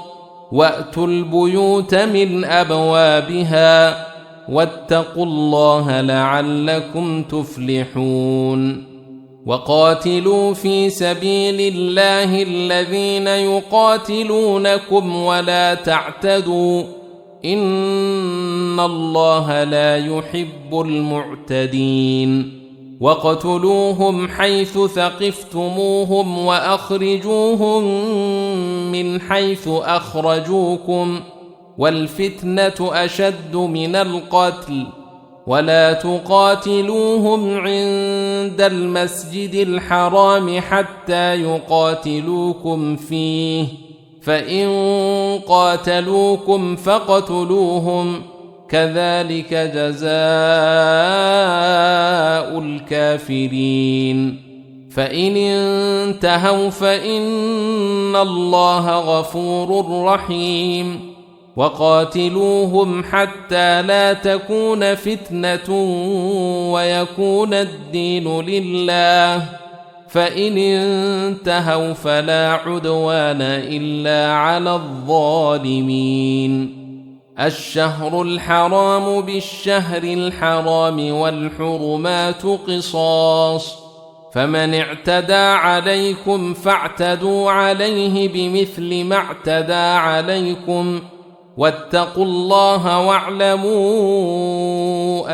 وأتوا البيوت من أبوابها واتقوا الله لعلكم تفلحون. وقاتلوا في سبيل الله الذين يقاتلونكم ولا تعتدوا إن الله لا يحب المعتدين. وقتلوهم حيث ثقفتموهم وأخرجوهم من حيث أخرجوكم والفتنة أشد من القتل ولا تقاتلوهم عند المسجد الحرام حتى يقاتلوكم فيه فإن قاتلوكم فاقتلوهم كذلك جزاء الكافرين. فإن انتهوا فإن الله غفور رحيم. وقاتلوهم حتى لا تكون فتنة ويكون الدين لله فإن انتهوا فلا عدوان إلا على الظالمين. الشهر الحرام بالشهر الحرام والحرمات قصاص فمن اعتدى عليكم فاعتدوا عليه بمثل ما اعتدى عليكم واتقوا الله واعلموا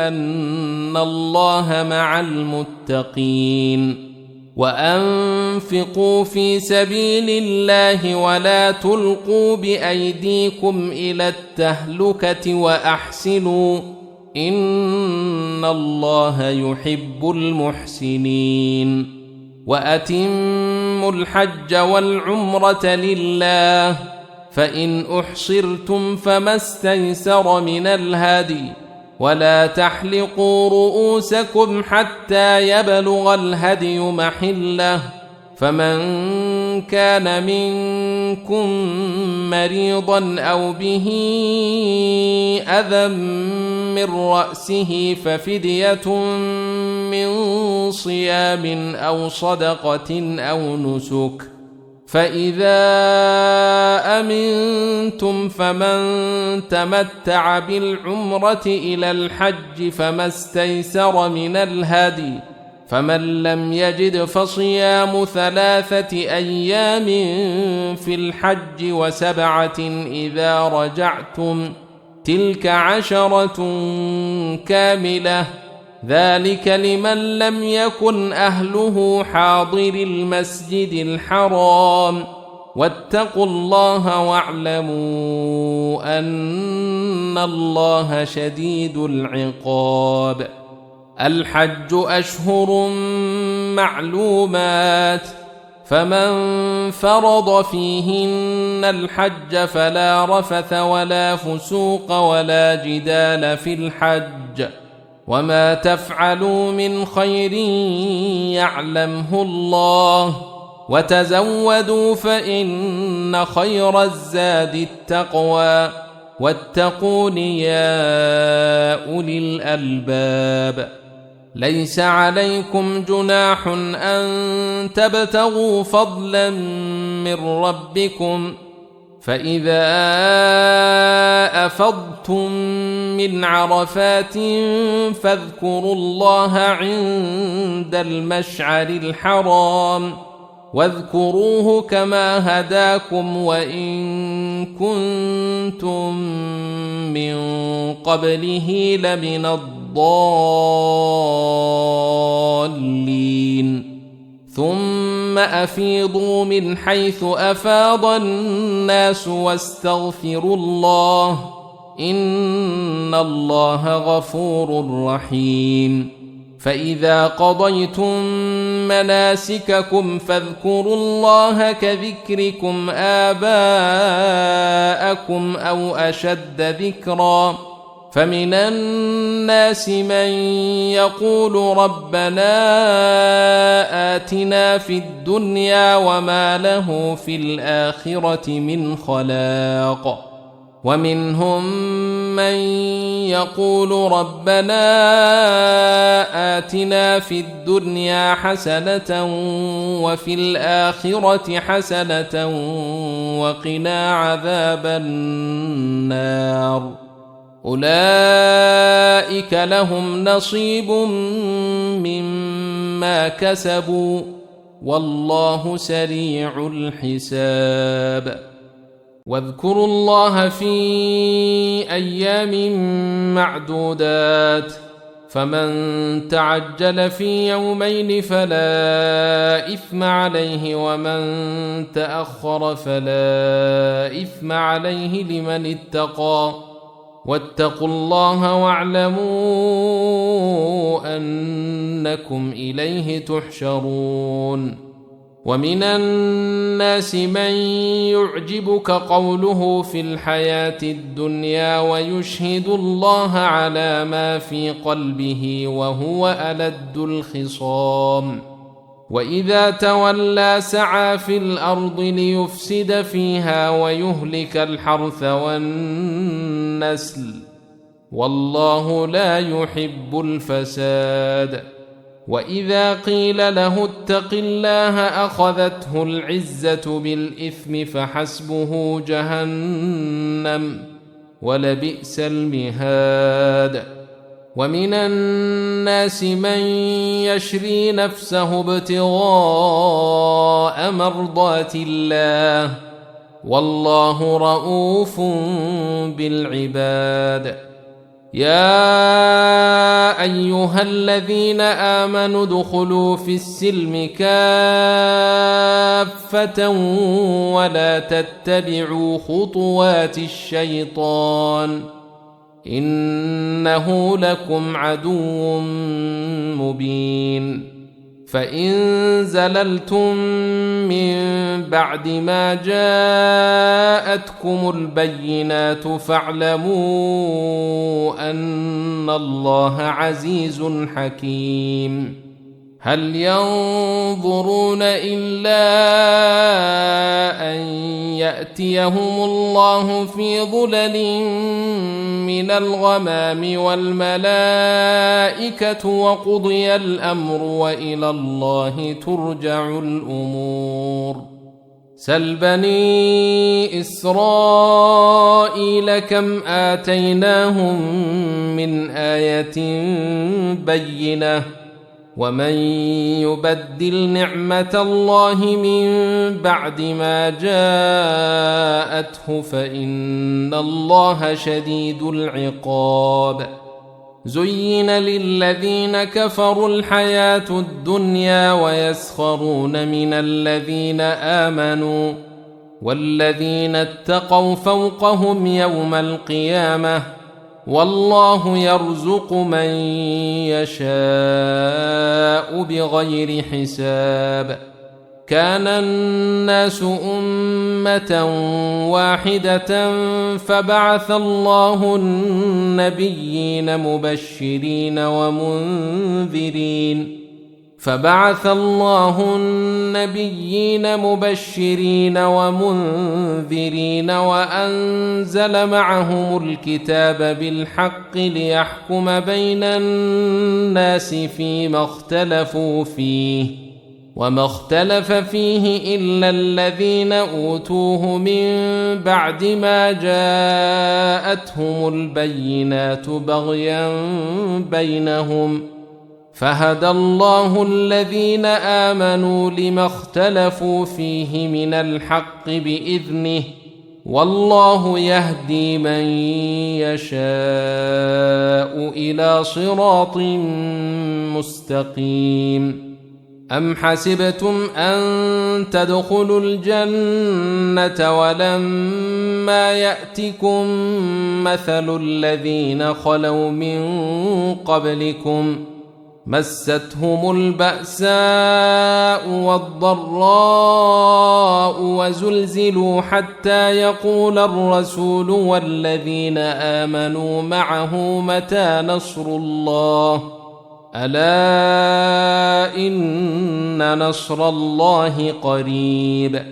أن الله مع المتقين. وأنفقوا في سبيل الله ولا تلقوا بأيديكم إلى التهلكة وأحسنوا إن الله يحب المحسنين. وأتموا الحج والعمرة لله فإن أحصرتم فما استيسر من الهدي ولا تحلقوا رؤوسكم حتى يبلغ الهدي محله فمن كان منكم مريضا أو به أذى من رأسه ففدية من صيام أو صدقة أو نسك فإذا أمنتم فمن تمتع بالعمرة إلى الحج فما استيسر من الهدي فمن لم يجد فصيام 3 أيام في الحج و7 إذا رجعتم تلك 10 كاملة ذلك لمن لم يكن أهله حاضر المسجد الحرام واتقوا الله واعلموا أن الله شديد العقاب. الحج أشهر معلومات فمن فرض فيهن الحج فلا رفث ولا فسوق ولا جدال في الحج وما تفعلوا من خير يعلمه الله وتزودوا فإن خير الزاد التقوى واتقون يا أولي الألباب. ليس عليكم جناح أن تبتغوا فضلا من ربكم فإذا أفضتم من عرفات فاذكروا الله عند المشعر الحرام واذكروه كما هداكم وإن كنتم من قبله لمن الضالين. ثم أفيضوا من حيث أفاض الناس واستغفروا الله إن الله غفور رحيم. فإذا قضيتم مناسككم فاذكروا الله كذكركم آباءكم أو أشد ذكرا. فمن الناس من يقول ربنا آتنا في الدنيا وما له في الآخرة من خلاق. ومنهم من يقول ربنا آتنا في الدنيا حسنة وفي الآخرة حسنة وقنا عذاب النار. أولئك لهم نصيب مما كسبوا والله سريع الحساب. واذكروا الله في أيام معدودات، فمن تعجل في يومين فلا إثم عليه ومن تأخر فلا إثم عليه لمن اتقى. واتقوا الله واعلموا أنكم إليه تحشرون. ومن الناس من يعجبك قوله في الحياة الدنيا ويشهد الله على ما في قلبه وهو ألد الخصام. وإذا تولى سعى في الأرض ليفسد فيها ويهلك الحرث والنسل والله لا يحب الفساد. وإذا قيل له اتق الله أخذته العزة بالإثم فحسبه جهنم ولبئس المهاد. ومن الناس من يشري نفسه ابتغاء مرضات الله والله رؤوف بالعباد. يا أيها الذين آمنوا ادخلوا في السلم كافة ولا تتبعوا خطوات الشيطان إنه لكم عدو مبين. فإن زللتم من بعد ما جاءتكم البينات فاعلموا أن الله عزيز حكيم. هل ينظرون إلا أن يأتيهم الله في ظلل من الغمام والملائكة وقضي الأمر وإلى الله ترجع الأمور. سل بني إسرائيل كم آتيناهم من آية بينة ومن يبدل نعمة الله من بعد ما جاءته فإن الله شديد العقاب. زين للذين كفروا الحياة الدنيا ويسخرون من الذين آمنوا والذين اتقوا فوقهم يوم القيامة والله يرزق من يشاء بغير حساب. كان الناس أمة واحدة فبعث الله النبيين مبشرين ومنذرين وأنزل معهم الكتاب بالحق ليحكم بين الناس فيما اختلفوا فيه وما اختلف فيه إلا الذين أوتوه من بعد ما جاءتهم البينات بغيا بينهم فهدى الله الذين آمنوا لما اختلفوا فيه من الحق بإذنه والله يهدي من يشاء إلى صراط مستقيم. أم حسبتم أن تدخلوا الجنة ولما يأتكم مثل الذين خلوا من قبلكم مستهم البأساء والضراء وزلزلوا حتى يقول الرسول والذين آمنوا معه متى نصر الله ألا إن نصر الله قريب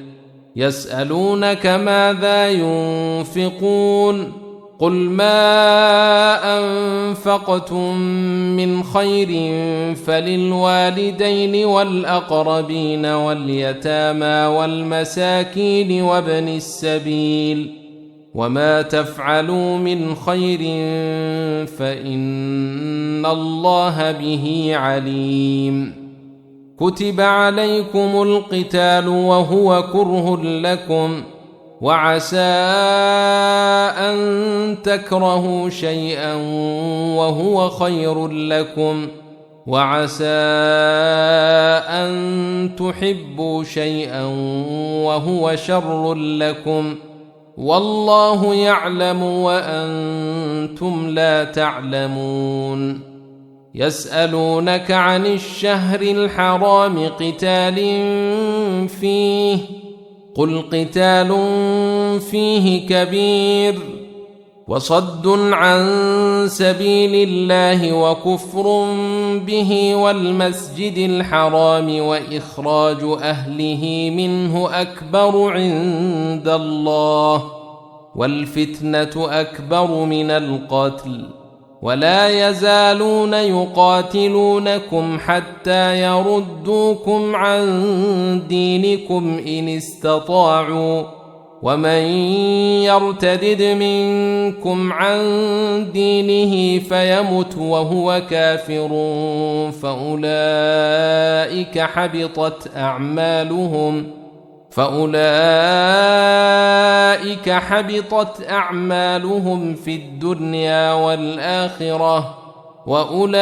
يسألونك ماذا ينفقون قل ما أنفقتم من خير فللوالدين والأقربين واليتامى والمساكين وابن السبيل وما تفعلوا من خير فإن الله به عليم كتب عليكم القتال وهو كره لكم وعسى أن تكرهوا شيئا وهو خير لكم وعسى أن تحبوا شيئا وهو شر لكم والله يعلم وأنتم لا تعلمون يسألونك عن الشهر الحرام قتال فيه قل قتال فيه كبير وصد عن سبيل الله وكفر به والمسجد الحرام وإخراج أهله منه أكبر عند الله والفتنة أكبر من القتل ولا يزالون يقاتلونكم حتى يردوكم عن دينكم إن استطاعوا ومن يرتدد منكم عن دينه فيمت وهو كافر فأولئك حبطت أعمالهم في الدنيا والآخرة وأولئك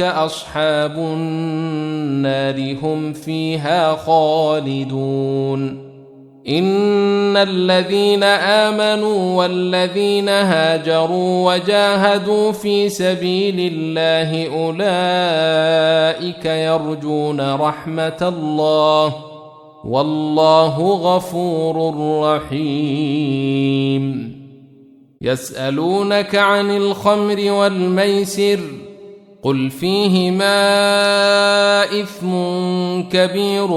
أصحاب النار هم فيها خالدون إن الذين آمنوا والذين هاجروا وجاهدوا في سبيل الله أولئك يرجون رحمة الله والله غفور رحيم يسألونك عن الخمر والميسر قل فيهما إثم كبير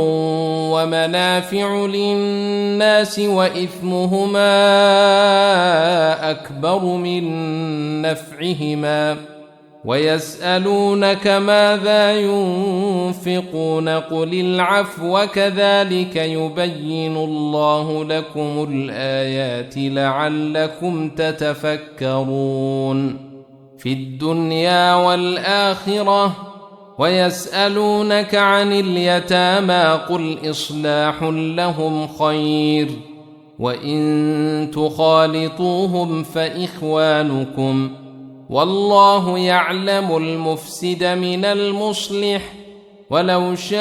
ومنافع للناس وإثمهما أكبر من نفعهما ويسألونك ماذا ينفقون قل العفو كذلك يبين الله لكم الآيات لعلكم تتفكرون في الدنيا والآخرة ويسألونك عن اليتامى قل إصلاح لهم خير وإن تخالطوهم فإخوانكم والله يعلم المفسد من المصلح ولو شاء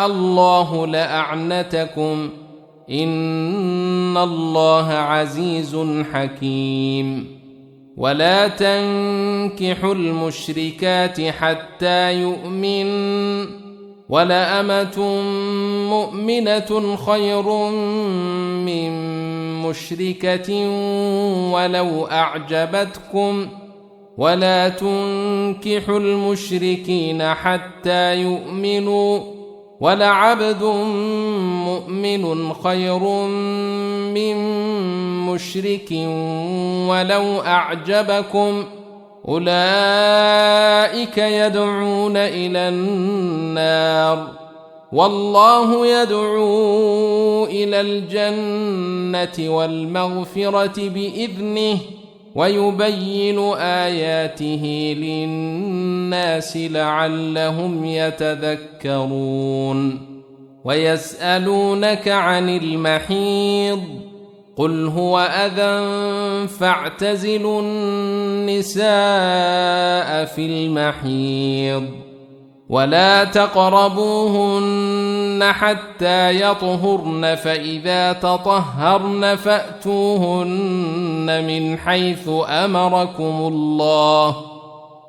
الله لأعنتكم إن الله عزيز حكيم ولا تنكحوا المشركات حتى يؤمن ولأمة مؤمنة خير من مشركة ولو أعجبتكم ولا تنكحوا المشركين حتى يؤمنوا ولعبد مؤمن خير من مشرك ولو أعجبكم أولئك يدعون إلى النار والله يدعو إلى الجنة والمغفرة بإذنه ويبين آياته للناس لعلهم يتذكرون ويسألونك عن المحيض قل هو أذى فاعتزلوا النساء في المحيض ولا تقربوهن حتى يطهرن فإذا تطهرن فأتوهن من حيث أمركم الله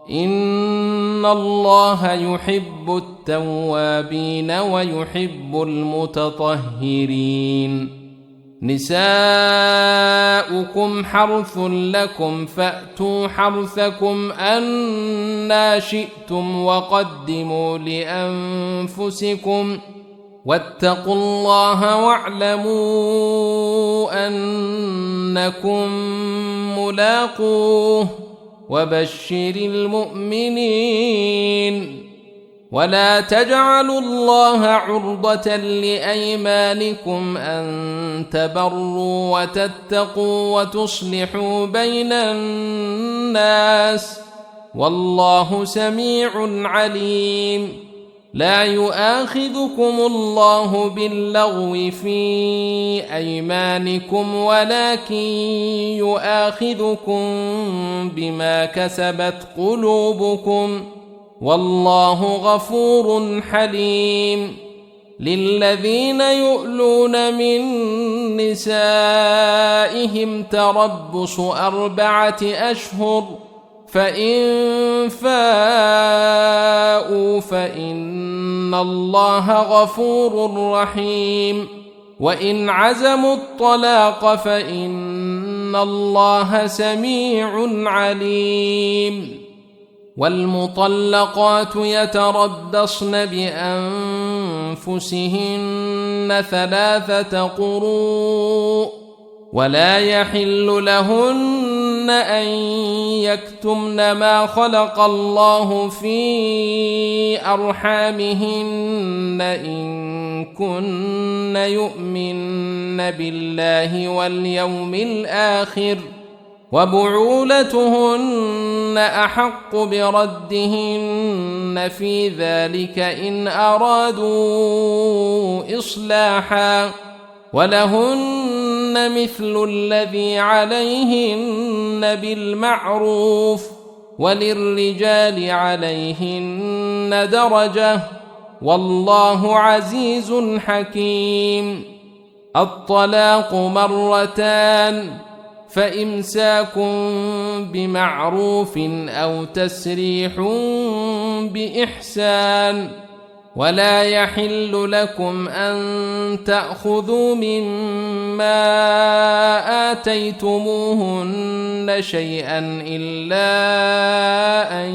إن الله يحب التوابين ويحب المتطهرين نساؤكم حرث لكم فأتوا حرثكم أنى شئتم وقدموا لأنفسكم واتقوا الله واعلموا أنكم ملاقوه وبشر المؤمنين ولا تجعلوا الله عرضة لأيمانكم أن تبروا وتتقوا وتصلحوا بين الناس والله سميع عليم لا يؤاخذكم الله باللغو في أيمانكم ولكن يؤاخذكم بما كسبت قلوبكم والله غفور حليم للذين يؤلون من نسائهم تربص 4 أشهر فإن فاءوا فإن الله غفور رحيم وإن عزموا الطلاق فإن الله سميع عليم والمطلقات يتربصن بأنفسهن 3 قروء ولا يحل لهن أن يكتمن ما خلق الله في أرحامهن إن كن يؤمن بالله واليوم الآخر وبعولتهن أحق بردهن في ذلك إن أرادوا إصلاحا ولهن مثل الذي عليهن بالمعروف وللرجال عليهن درجة والله عزيز حكيم الطلاق 2 فإمساك بمعروف أو تسريح بإحسان ولا يحل لكم أن تأخذوا مما آتيتموهن شيئا إلا أن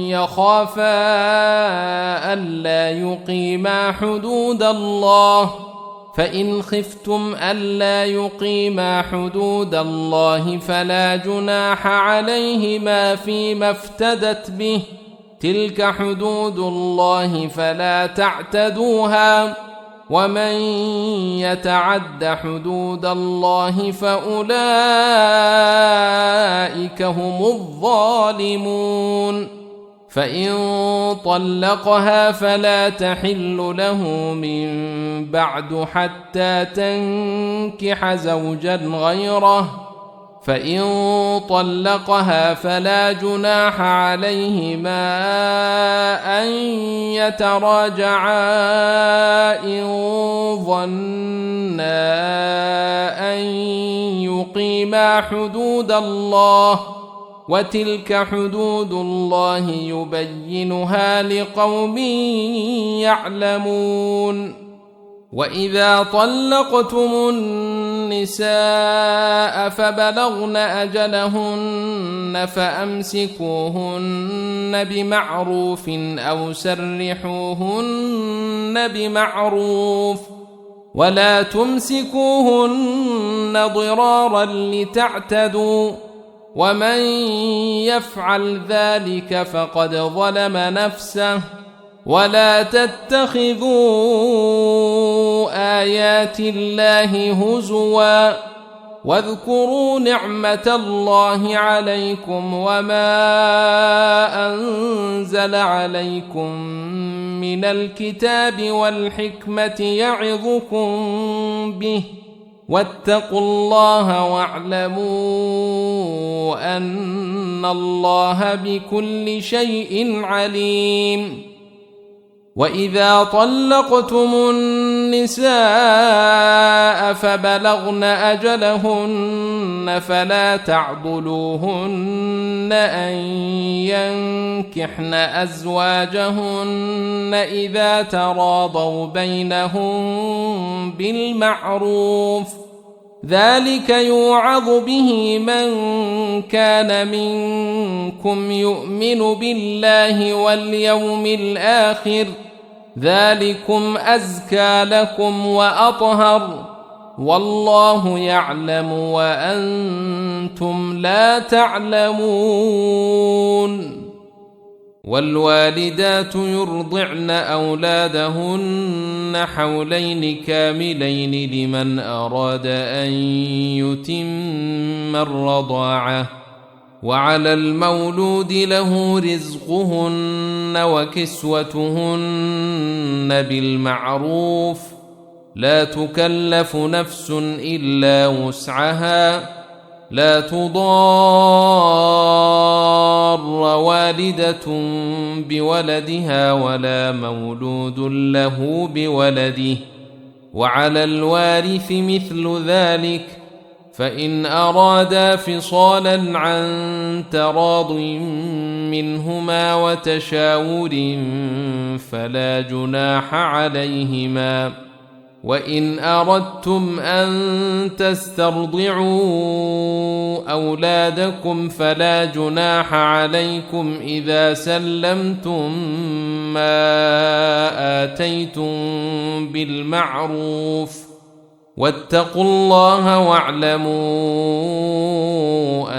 يخافا ألا يقيما حدود الله فإن خفتم ألا يقيما حدود الله فلا جناح عليهما فيما افتدت به تلك حدود الله فلا تعتدوها ومن يتعد حدود الله فأولئك هم الظالمون فإن طلقها فلا تحل له من بعد حتى تنكح زوجا غيره فإن طلقها فلا جناح عليهما أن يتراجعا إن ظنا أن يقيما حدود الله وتلك حدود الله يبينها لقوم يعلمون وإذا طلقتم النساء فبلغن أجلهن فأمسكوهن بمعروف أو سرحوهن بمعروف ولا تمسكوهن ضرارا لتعتدوا ومن يفعل ذلك فقد ظلم نفسه ولا تتخذوا آيات الله هزوا واذكروا نعمة الله عليكم وما أنزل عليكم من الكتاب والحكمة يعظكم به واتقوا الله واعلموا أن الله بكل شيء عليم. وإذا طلقتم النساء فبلغن أجلهن فلا تعضلوهن أن ينكحن أزواجهن إذا تراضوا بينهم بالمعروف، ذلك يوعظ به من كان منكم يؤمن بالله واليوم الآخر، ذلكم أزكى لكم وأطهر، والله يعلم وأنتم لا تعلمون. والوالدات يرضعن أولادهن حولين كاملين لمن أراد أن يتم الرضاعة، وعلى المولود له رزقهن وكسوتهن بالمعروف، لا تكلف نفس إلا وسعها، لا تضار والدة بولدها ولا مولود له بولده، وعلى الوارث مثل ذلك، فإن أرادا فصالا عن تراض منهما وتشاور فلا جناح عليهما. وإن أردتم أن تسترضعوا أولادكم فلا جناح عليكم إذا سلمتم ما آتيتم بالمعروف، واتقوا الله واعلموا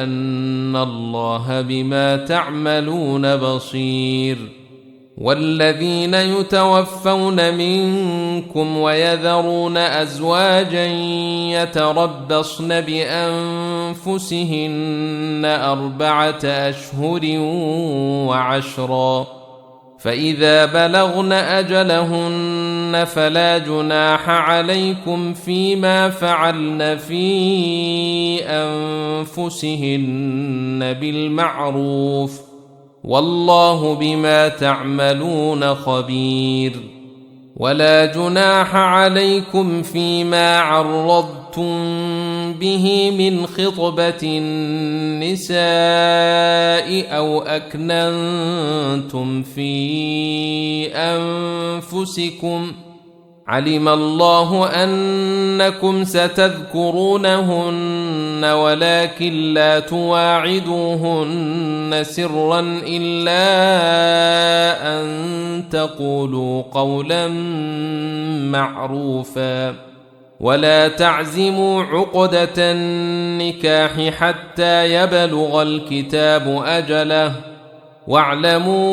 أن الله بما تعملون بصير. والذين يتوفون منكم ويذرون أزواجا يتربصن بأنفسهن 4 أشهر و10، فإذا بلغن أجلهن فلا جناح عليكم فيما فعلن في أنفسهن بالمعروف، والله بما تعملون خبير. ولا جناح عليكم فيما عرضتم به من خطبة النساء أو أكننتم في أنفسكم، علم الله أنكم ستذكرونهن ولكن لا تواعدوهن سرا إلا أن تقولوا قولا معروفا، ولا تعزموا عقدة النكاح حتى يبلغ الكتاب أجله، واعلموا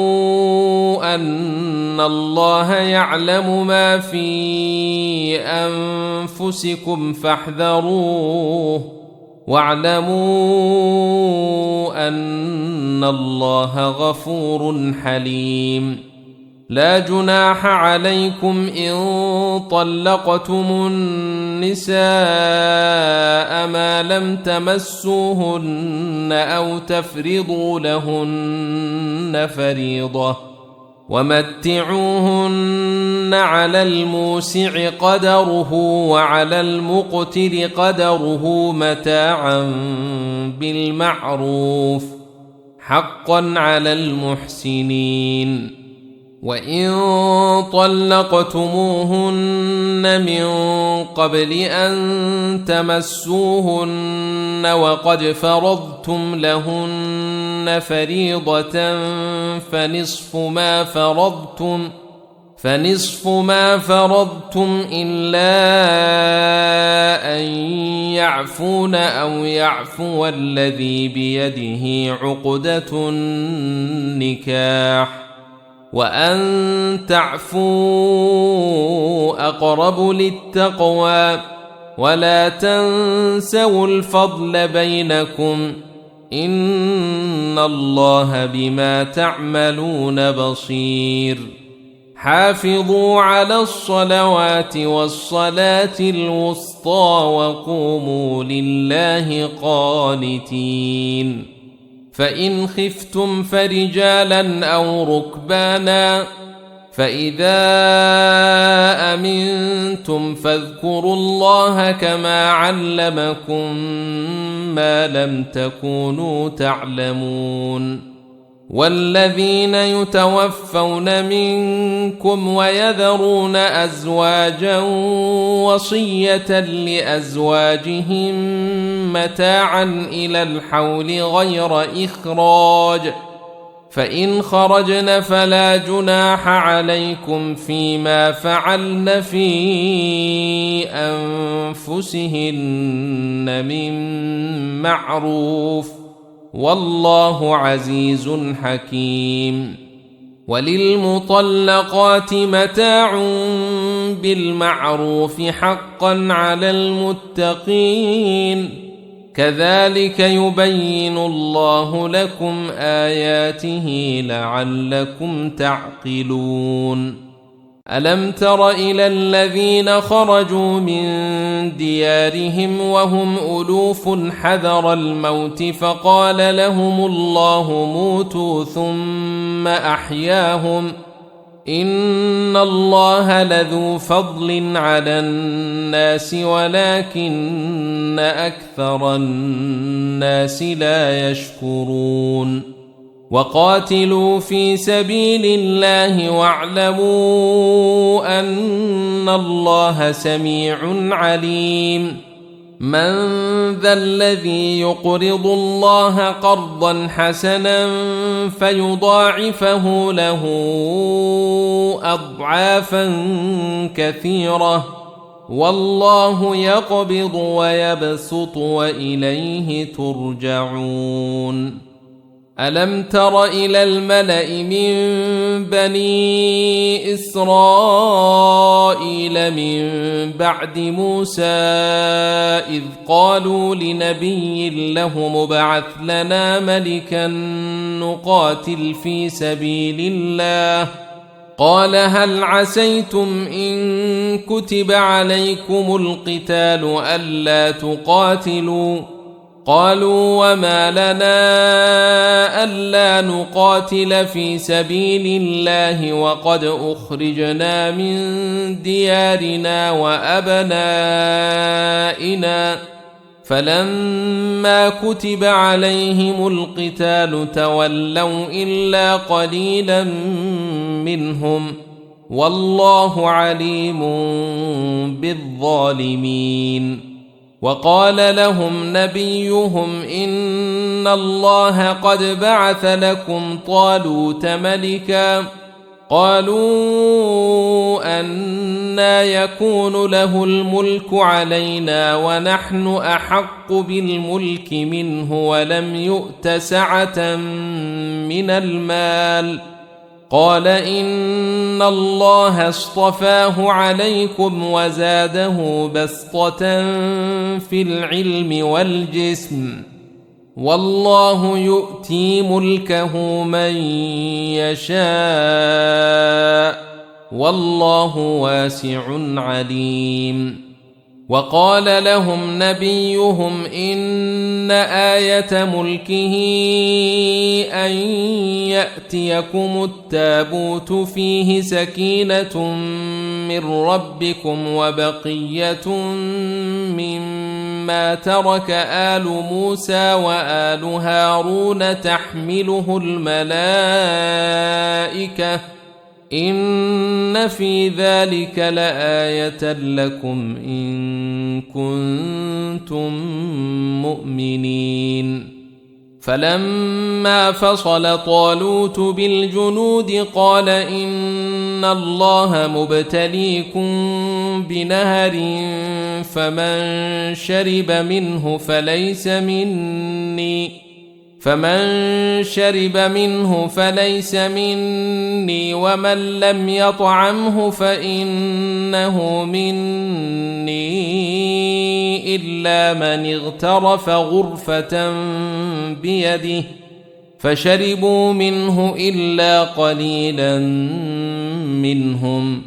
أن الله يعلم ما في أنفسكم فاحذروه، واعلموا أن الله غفور حليم. لا جناح عليكم إن طلقتم النساء ما لم تمسوهن أو تفرضوا لهن فريضة، ومتعوهن على الموسع قدره وعلى المقتر قدره متاعا بالمعروف، حقا على المحسنين. وإن طلقتموهن من قبل أن تمسوهن وقد فرضتم لهن فريضة فنصف ما فرضتم إلا أن يعفون أو يعفو الذي بيده عقدة النكاح، وأن تعفوا أقرب للتقوى، ولا تنسوا الفضل بينكم، إن الله بما تعملون بصير. حافظوا على الصلوات والصلاة الوسطى وقوموا لله قانتين. فإن خفتم فرجالا أو ركبانا فإذا أمنتم فاذكروا الله كما علمكم ما لم تكونوا تعلمون. والذين يتوفون منكم ويذرون أزواجا وصية لأزواجهم متاعا إلى الحول غير إخراج، فإن خرجن فلا جناح عليكم فيما فعلن في أنفسهن من معروف، والله عزيز حكيم. وللمطلقات متاع بالمعروف حقا على المتقين، كذلك يبين الله لكم آياته لعلكم تعقلون. ألم تر إلى الذين خرجوا من ديارهم وهم ألوف حذر الموت فقال لهم الله موتوا ثم أحياهم، إن الله لذو فضل على الناس ولكن أكثر الناس لا يشكرون. وقاتلوا في سبيل الله واعلموا أن الله سميع عليم. من ذا الذي يقرض الله قرضا حسنا فيضاعفه له أضعافا كثيرة، والله يقبض ويبسط وإليه ترجعون. ألم تر إلى الملأ من بني إسرائيل من بعد موسى إذ قالوا لنبي له مبعث لنا ملكا نقاتل في سبيل الله، قال هل عسيتم إن كتب عليكم القتال ألا تقاتلوا؟ قالوا وما لنا ألا نقاتل في سبيل الله وقد أخرجنا من ديارنا وأبنائنا، فلما كتب عليهم القتال تولوا إلا قليلا منهم، والله عليم بالظالمين. وقال لهم نبيهم إن الله قد بعث لكم طالوت ملكا، قالوا أنى يكون له الملك علينا ونحن أحق بالملك منه ولم يؤت سعة من المال، قال إن الله اصطفاه عليكم وزاده بسطة في العلم والجسم، والله يؤتي ملكه من يشاء، والله واسع عليم. وقال لهم نبيهم إن آية ملكه أن يأتيكم التابوت فيه سكينة من ربكم وبقية مما ترك آل موسى وآل هارون تحمله الملائكة، إن في ذلك لآية لكم إن كنتم مؤمنين. فلما فصل طالوت بالجنود قال إن الله مبتليكم بنهر فمن شرب منه فليس مني ومن لم يطعمه فإنه مني إلا من اغترف غرفة بيده، فشربوا منه إلا قليلا منهم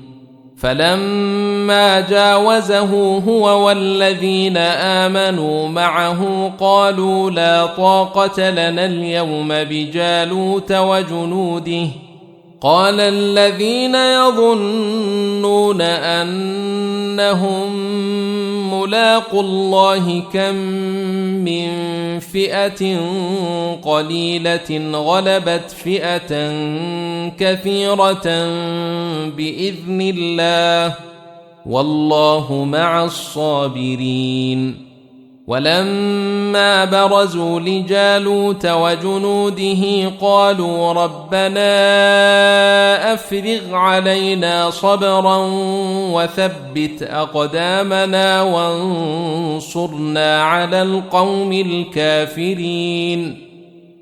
فلما جاوزه هو والذين آمنوا معه قالوا لا طاقة لنا اليوم بجالوت وجنوده قال الذين يظنون أنهم ملاقوا الله كم من فئة قليلة غلبت فئة كثيرة بإذن الله والله مع الصابرين ولما برزوا لجالوت وجنوده قالوا ربنا أفرغ علينا صبرا وثبت أقدامنا وانصرنا على القوم الكافرين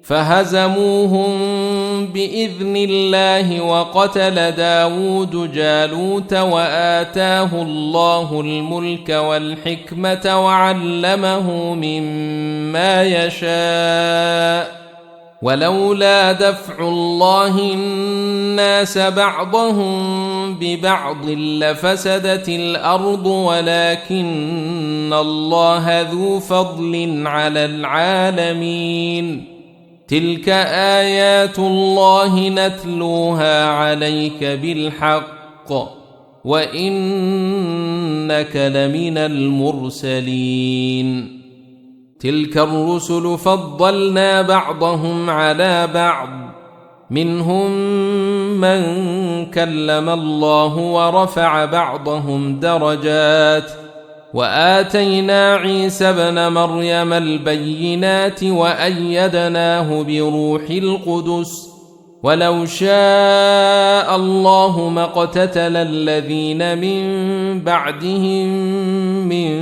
فهزموهم بإذن الله وقتل داود جالوت وآتاه الله الملك والحكمة وعلمه مما يشاء ولولا دفع الله الناس بعضهم ببعض لفسدت الأرض ولكن الله ذو فضل على العالمين تلك آيات الله نتلوها عليك بالحق وإنك لمن المرسلين تلك الرسل فضلنا بعضهم على بعض منهم من كلم الله ورفع بعضهم درجات وآتينا عيسى ابن مريم البينات وأيدناه بروح القدس ولو شاء الله ما اقتتل الذين من بعدهم من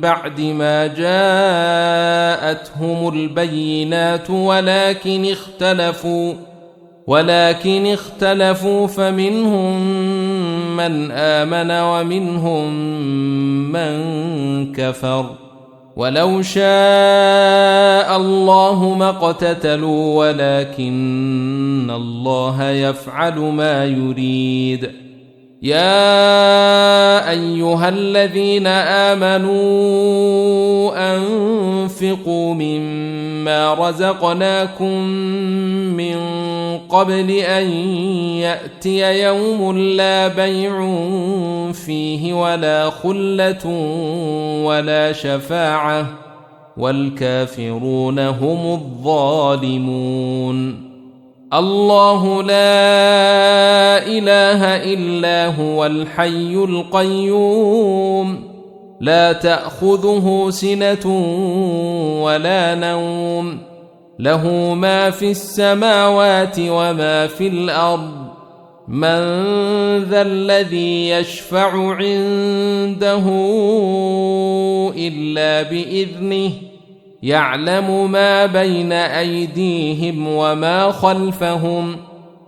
بعد ما جاءتهم البينات ولكن اختلفوا فمنهم من آمن ومنهم من كفر ولو شاء الله ما اقتتلوا ولكن الله يفعل ما يريد يا أيها الذين آمنوا أنفقوا مما رزقناكم من قبل أن يأتي يوم لا بيع فيه ولا خلة ولا شفاعة والكافرون هم الظالمون الله لا إله إلا هو الحي القيوم لا تأخذه سنة ولا نوم له ما في السماوات وما في الأرض من ذا الذي يشفع عنده إلا بإذنه يعلم ما بين أيديهم وما خلفهم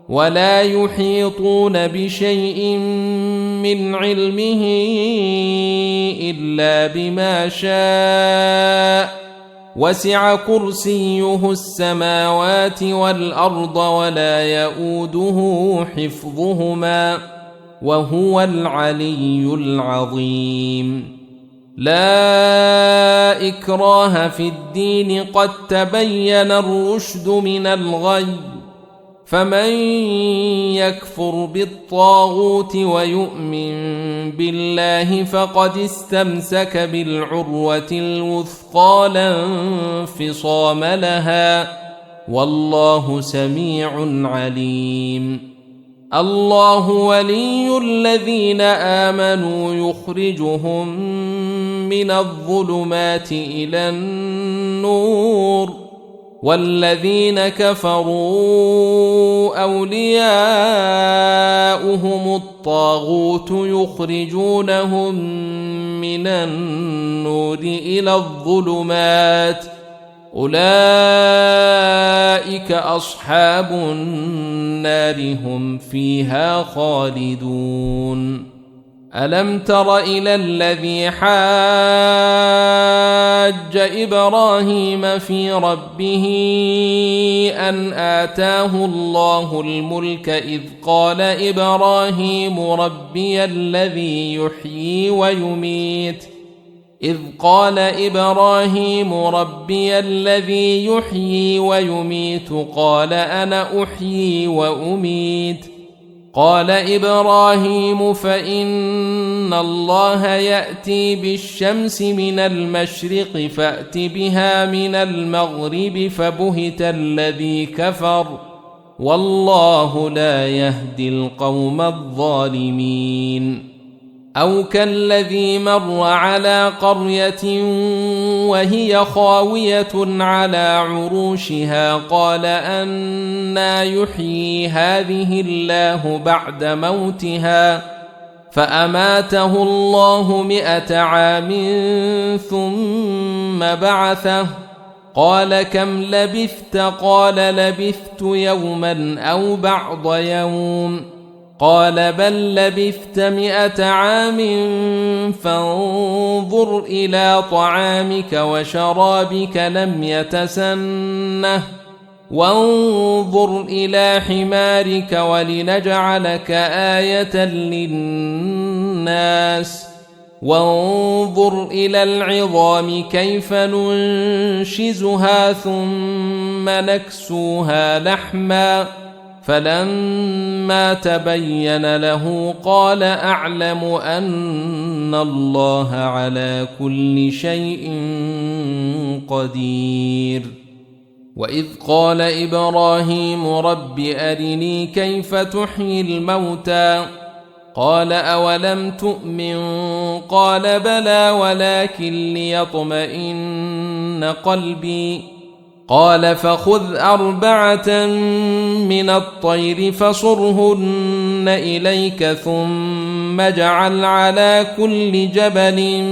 ولا يحيطون بشيء من علمه إلا بما شاء وسع كرسيه السماوات والأرض ولا يؤوده حفظهما وهو العلي العظيم لا إكراه في الدين قد تبين الرشد من الغي فمن يكفر بالطاغوت ويؤمن بالله فقد استمسك بالعروة الوثقى لا انفصام لها والله سميع عليم الله ولي الذين آمنوا يخرجهم من الظلمات إلى النور والذين كفروا أولياؤهم الطاغوت يخرجونهم من النور إلى الظلمات أولئك أصحاب النار هم فيها خالدون ألم تر إلى الذي حاج إبراهيم في ربه أن آتاه الله الملك إذ قال إبراهيم ربي الذي يحيي ويميت قال أنا أحيي وأميت قال إبراهيم فإن الله يأتي بالشمس من المشرق فأت بها من المغرب فبهت الذي كفر والله لا يهدي القوم الظالمين أو كالذي مر على قرية وهي خاوية على عروشها قال أنى يحيي هذه الله بعد موتها فأماته الله 100 عام ثم بعثه قال كم لبثت قال لبثت يوما أو بعض يوم قال بل لبثت 100 عام فانظر إلى طعامك وشرابك لم يتسنه وانظر إلى حمارك ولنجعلك آية للناس وانظر إلى العظام كيف ننشزها ثم نكسوها لحما فلما تبين له قال أعلم أن الله على كل شيء قدير وإذ قال إبراهيم رب أرني كيف تحيي الموتى قال أولم تؤمن قال بلى ولكن ليطمئن قلبي قال فخذ 4 من الطير فصرهن إليك ثم اجعل على كل جبل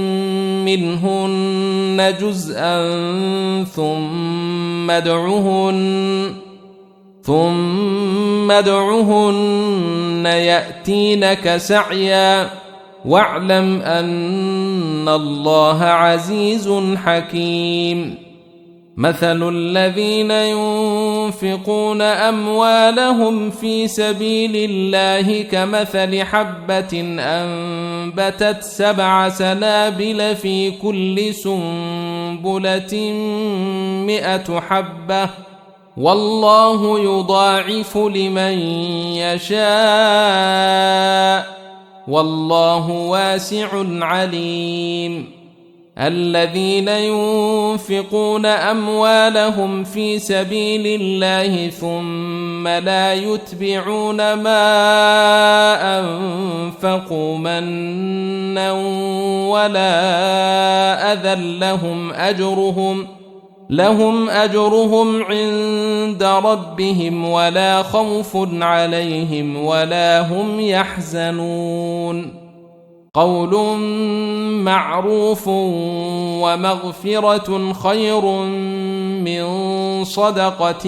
منهن جزءا ثم ادعهن يأتينك سعيا واعلم أن الله عزيز حكيم مثل الذين ينفقون أموالهم في سبيل الله كمثل حبة أنبتت 7 سنابل في كل سنبلة 100 حبة والله يضاعف لمن يشاء والله واسع عليم الذين ينفقون أموالهم في سبيل الله ثم لا يتبعون ما أنفقوا منا ولا أذى لهم أجرهم عند ربهم ولا خوف عليهم ولا هم يحزنون قول معروف ومغفرة خير من صدقة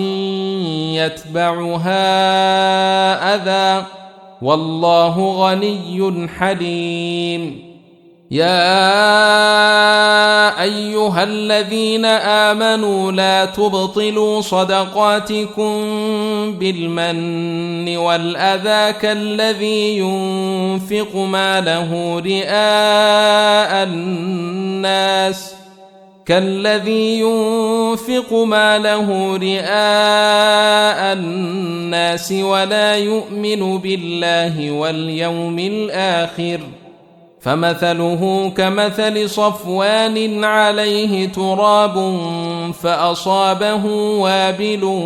يتبعها أذى والله غني حليم يا أيها الذين آمنوا لا تبطلوا صدقاتكم بالمن والأذى كالذي ينفق ماله رئاء الناس ولا يؤمن بالله واليوم الآخر فمثله كمثل صفوان عليه تراب فأصابه وابل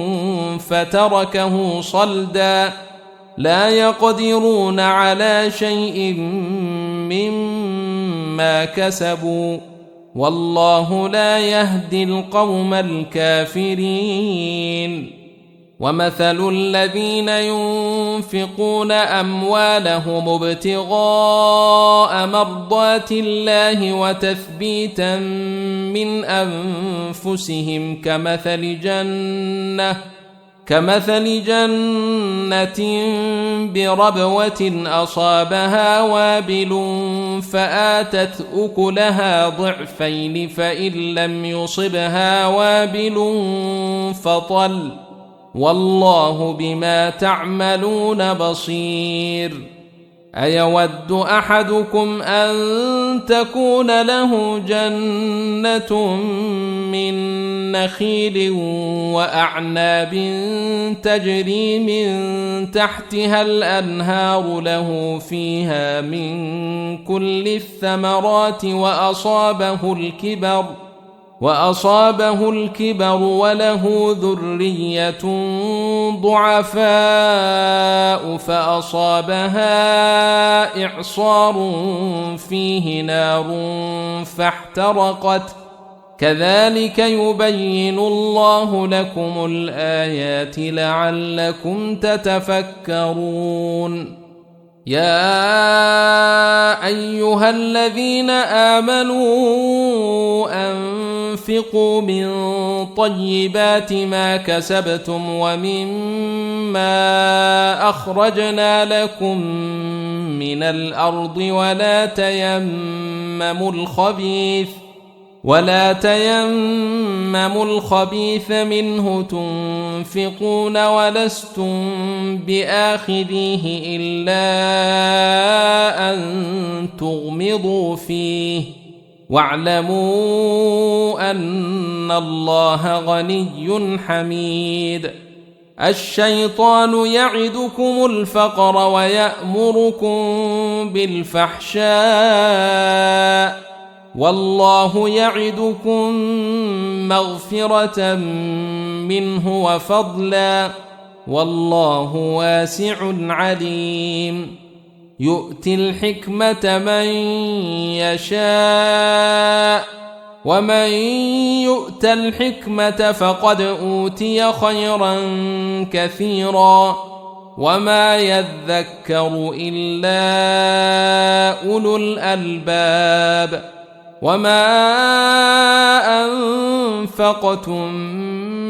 فتركه صلدا لا يقدرون على شيء مما كسبوا والله لا يهدي القوم الكافرين ومثل الذين ينفقون أموالهم ابتغاء مرضات الله وتثبيتا من أنفسهم كمثل جنة بربوة أصابها وابل فآتت أكلها ضعفين فإن لم يصبها وابل فطل والله بما تعملون بصير. أيود أحدكم أن تكون له جنة من نخيل وأعناب تجري من تحتها الأنهار له فيها من كل الثمرات وأصابه الكبر وله ذرية ضعفاء فأصابها إعصار فيه نار فاحترقت كذلك يبين الله لكم الآيات لعلكم تتفكرون. يا أيها الذين آمنوا أنفقوا من طيبات ما كسبتم ومما أخرجنا لكم من الأرض ولا تيمموا الخبيث منه تنفقون ولستم بآخذيه إلا أن تغمضوا فيه واعلموا أن الله غني حميد. الشيطان يعدكم الفقر ويأمركم بالفحشاء والله يعدكم مغفرة منه وفضلا والله واسع عليم. يؤتي الحكمة من يشاء ومن يؤت الحكمة فقد أوتي خيرا كثيرا وما يذكر إلا أولو الألباب. وما أنفقتم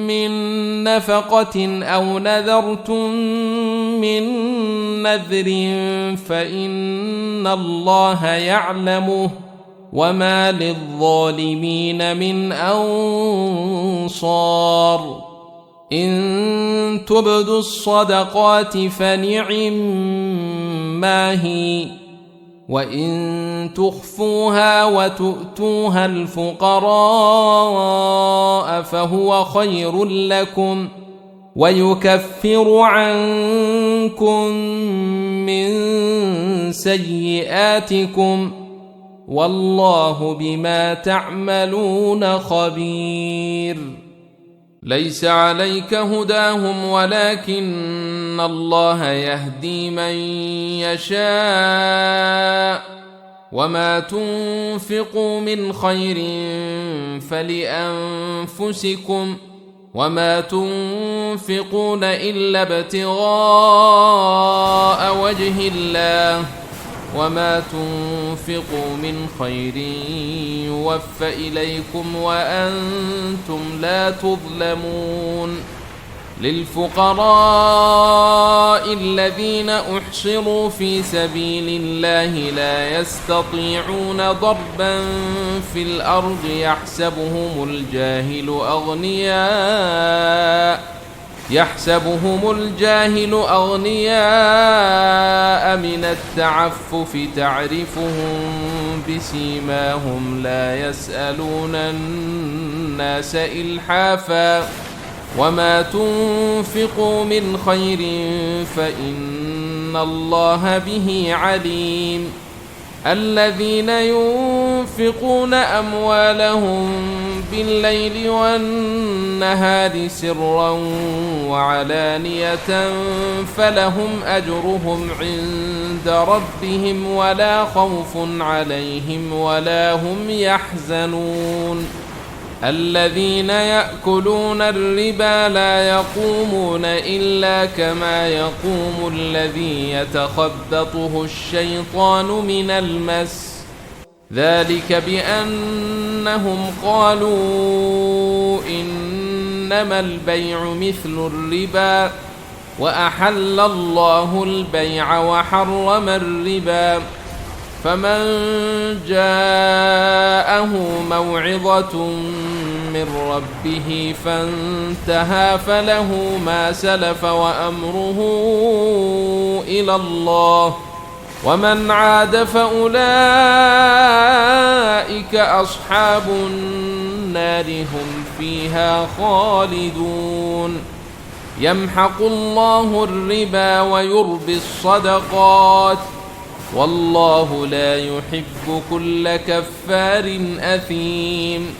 من نفقة أو نذرتم من نذر فإن الله يعلمه وما للظالمين من أنصار. إن تبدوا الصدقات فنعما هي وإن تخفوها وتؤتوها الفقراء فهو خير لكم ويكفر عنكم من سيئاتكم والله بما تعملون خبير. ليس عليك هداهم ولكن الله يهدي من يشاء وما تنفقوا من خير فلأنفسكم وما تنفقون إلا ابتغاء وجه الله وما تنفقوا من خير يوفى إليكم وأنتم لا تظلمون. للفقراء الذين أحصروا في سبيل الله لا يستطيعون ضربا في الأرض يحسبهم الجاهل أغنياء من التعفف تعرفهم بسيماهم لا يسألون الناس إلحافا وما تنفقوا من خير فإن الله به عليم. الذين ينفقون أموالهم بالليل والنهار سرا وعلانية فلهم أجرهم عند ربهم ولا خوف عليهم ولا هم يحزنون. الذين يأكلون الربا لا يقومون إلا كما يقوم الذي يتخبطه الشيطان من المس ذلك بأنهم قالوا إن إنما البيع مثل الربا وأحل الله البيع وحرم الربا فمن جاءه موعظة من ربه فانتهى فله ما سلف وأمره إلى الله ومن عاد فأولئك أصحاب النار هم فيها خالدون يمحق الله الربا ويربي الصدقات والله لا يحب كل كفار أثيم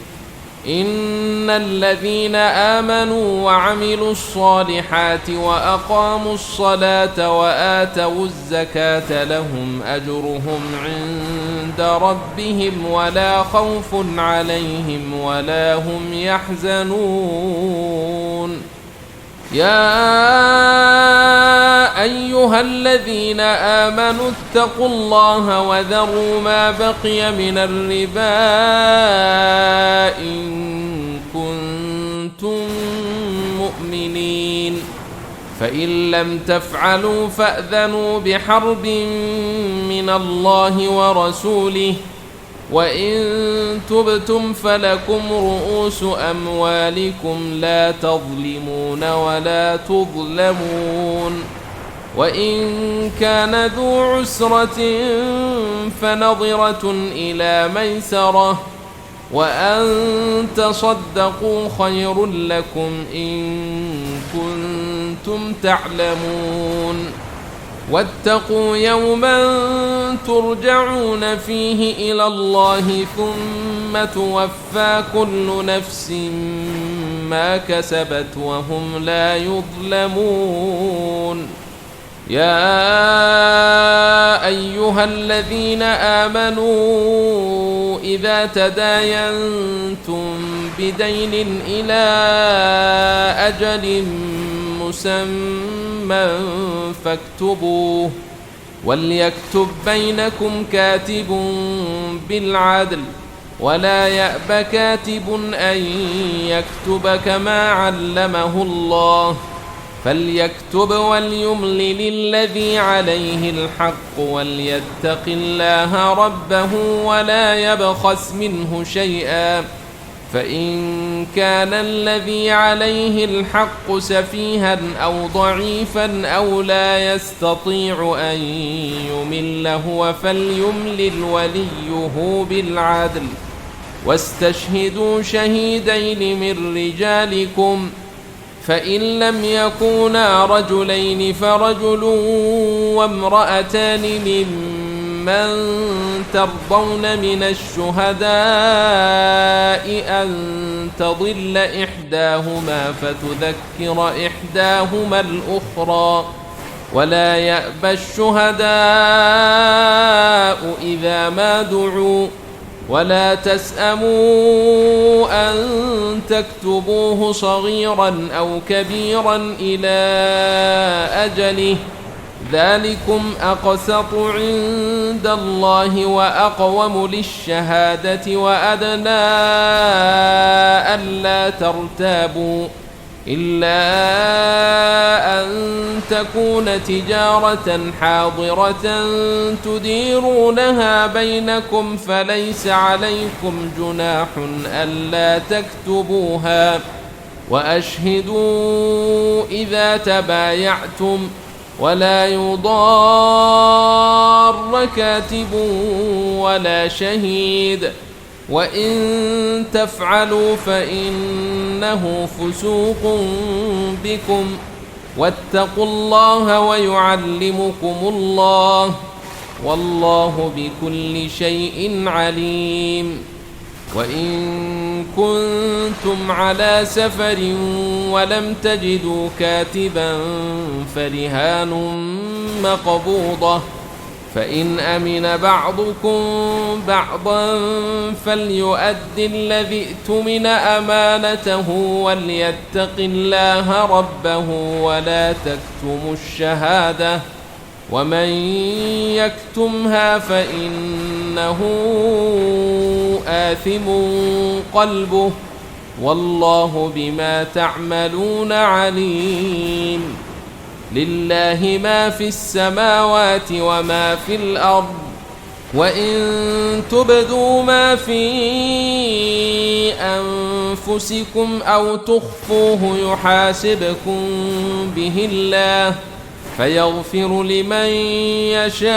إن الذين آمنوا وعملوا الصالحات وأقاموا الصلاة وآتوا الزكاة لهم أجرهم عند ربهم ولا خوف عليهم ولا هم يحزنون يا أيها الذين آمنوا اتقوا الله وذروا ما بقي من الربا إن كنتم مؤمنين فإن لم تفعلوا فأذنوا بحرب من الله ورسوله وإن تبتم فلكم رؤوس أموالكم لا تظلمون ولا تظلمون وإن كان ذو عسرة فنظرة إلى ميسرة وأن تصدقوا خير لكم إن كنتم تعلمون واتقوا يوما ترجعون فيه إلى الله ثم توفى كل نفس ما كسبت وهم لا يظلمون يا أيها الذين آمنوا إذا تداينتم بدين إلى أجل مسمى فاكتبوه وليكتب بينكم كاتب بالعدل ولا يأب كاتب أن يكتب كما علمه الله فليكتب وليملل الذي عليه الحق وليتق الله ربه ولا يبخس منه شيئا فإن كان الذي عليه الحق سفيها أو ضعيفا أو لا يستطيع أن يمل هو فليملل وليه بالعدل واستشهدوا شهيدين من رجالكم فإن لم يكونا رجلين فرجل وامرأتان ممن ترضون من الشهداء أن تضل إحداهما فتذكر إحداهما الأخرى ولا يأبى الشهداء إذا ما دعوا ولا تسأموا أن تكتبوه صغيرا أو كبيرا إلى أجله ذلكم أقسط عند الله وأقوم للشهادة وأدنى ألا ترتابوا إلا أن تكون تجارة حاضرة تديرونها بينكم فليس عليكم جناح ألا تكتبوها وأشهدوا إذا تبايعتم ولا يضار كاتب ولا شهيد وإن تفعلوا فإنه فسوق بكم واتقوا الله ويعلمكم الله والله بكل شيء عليم وإن كنتم على سفر ولم تجدوا كاتبا فرهان مقبوضة فإن أمن بعضكم بعضا فليؤد الذي اؤتمن أمانته وليتق الله ربه ولا تكتموا الشهادة ومن يكتمها فإنه آثم قلبه والله بما تعملون عليم. لله ما في السماوات وما في الأرض، وإن تبدوا ما في أنفسكم أو تخفوه يحاسبكم به الله فيغفر لمن يشاء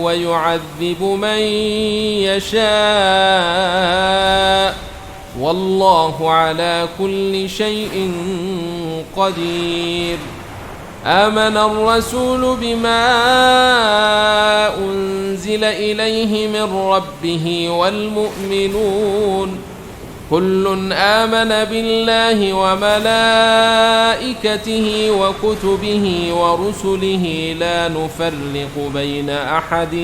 ويعذب من يشاء، والله على كل شيء قدير. آمن الرسول بما أنزل إليه من ربه والمؤمنون كل آمن بالله وملائكته وكتبه ورسله لا نفرق بين أحد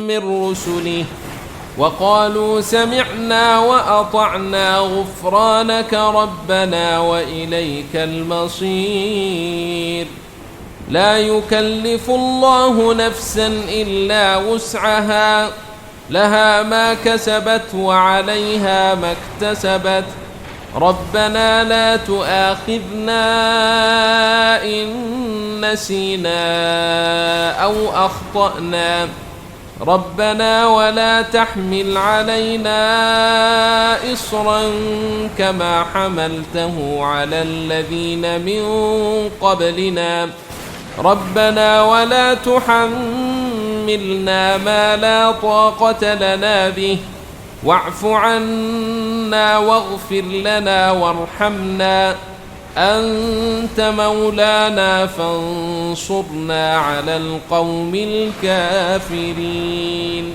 من رسله وقالوا سمعنا وأطعنا غفرانك ربنا وإليك المصير. لا يكلف الله نفسا إلا وسعها، لها ما كسبت وعليها ما اكتسبت. ربنا لا تؤاخذنا إن نسينا أو أخطأنا، ربنا ولا تحمل علينا إصرا كما حملته على الذين من قبلنا، ربنا ولا تحملنا ما لا طاقة لنا به، واعف عنا واغفر لنا وارحمنا، أنت مولانا فانصرنا على القوم الكافرين.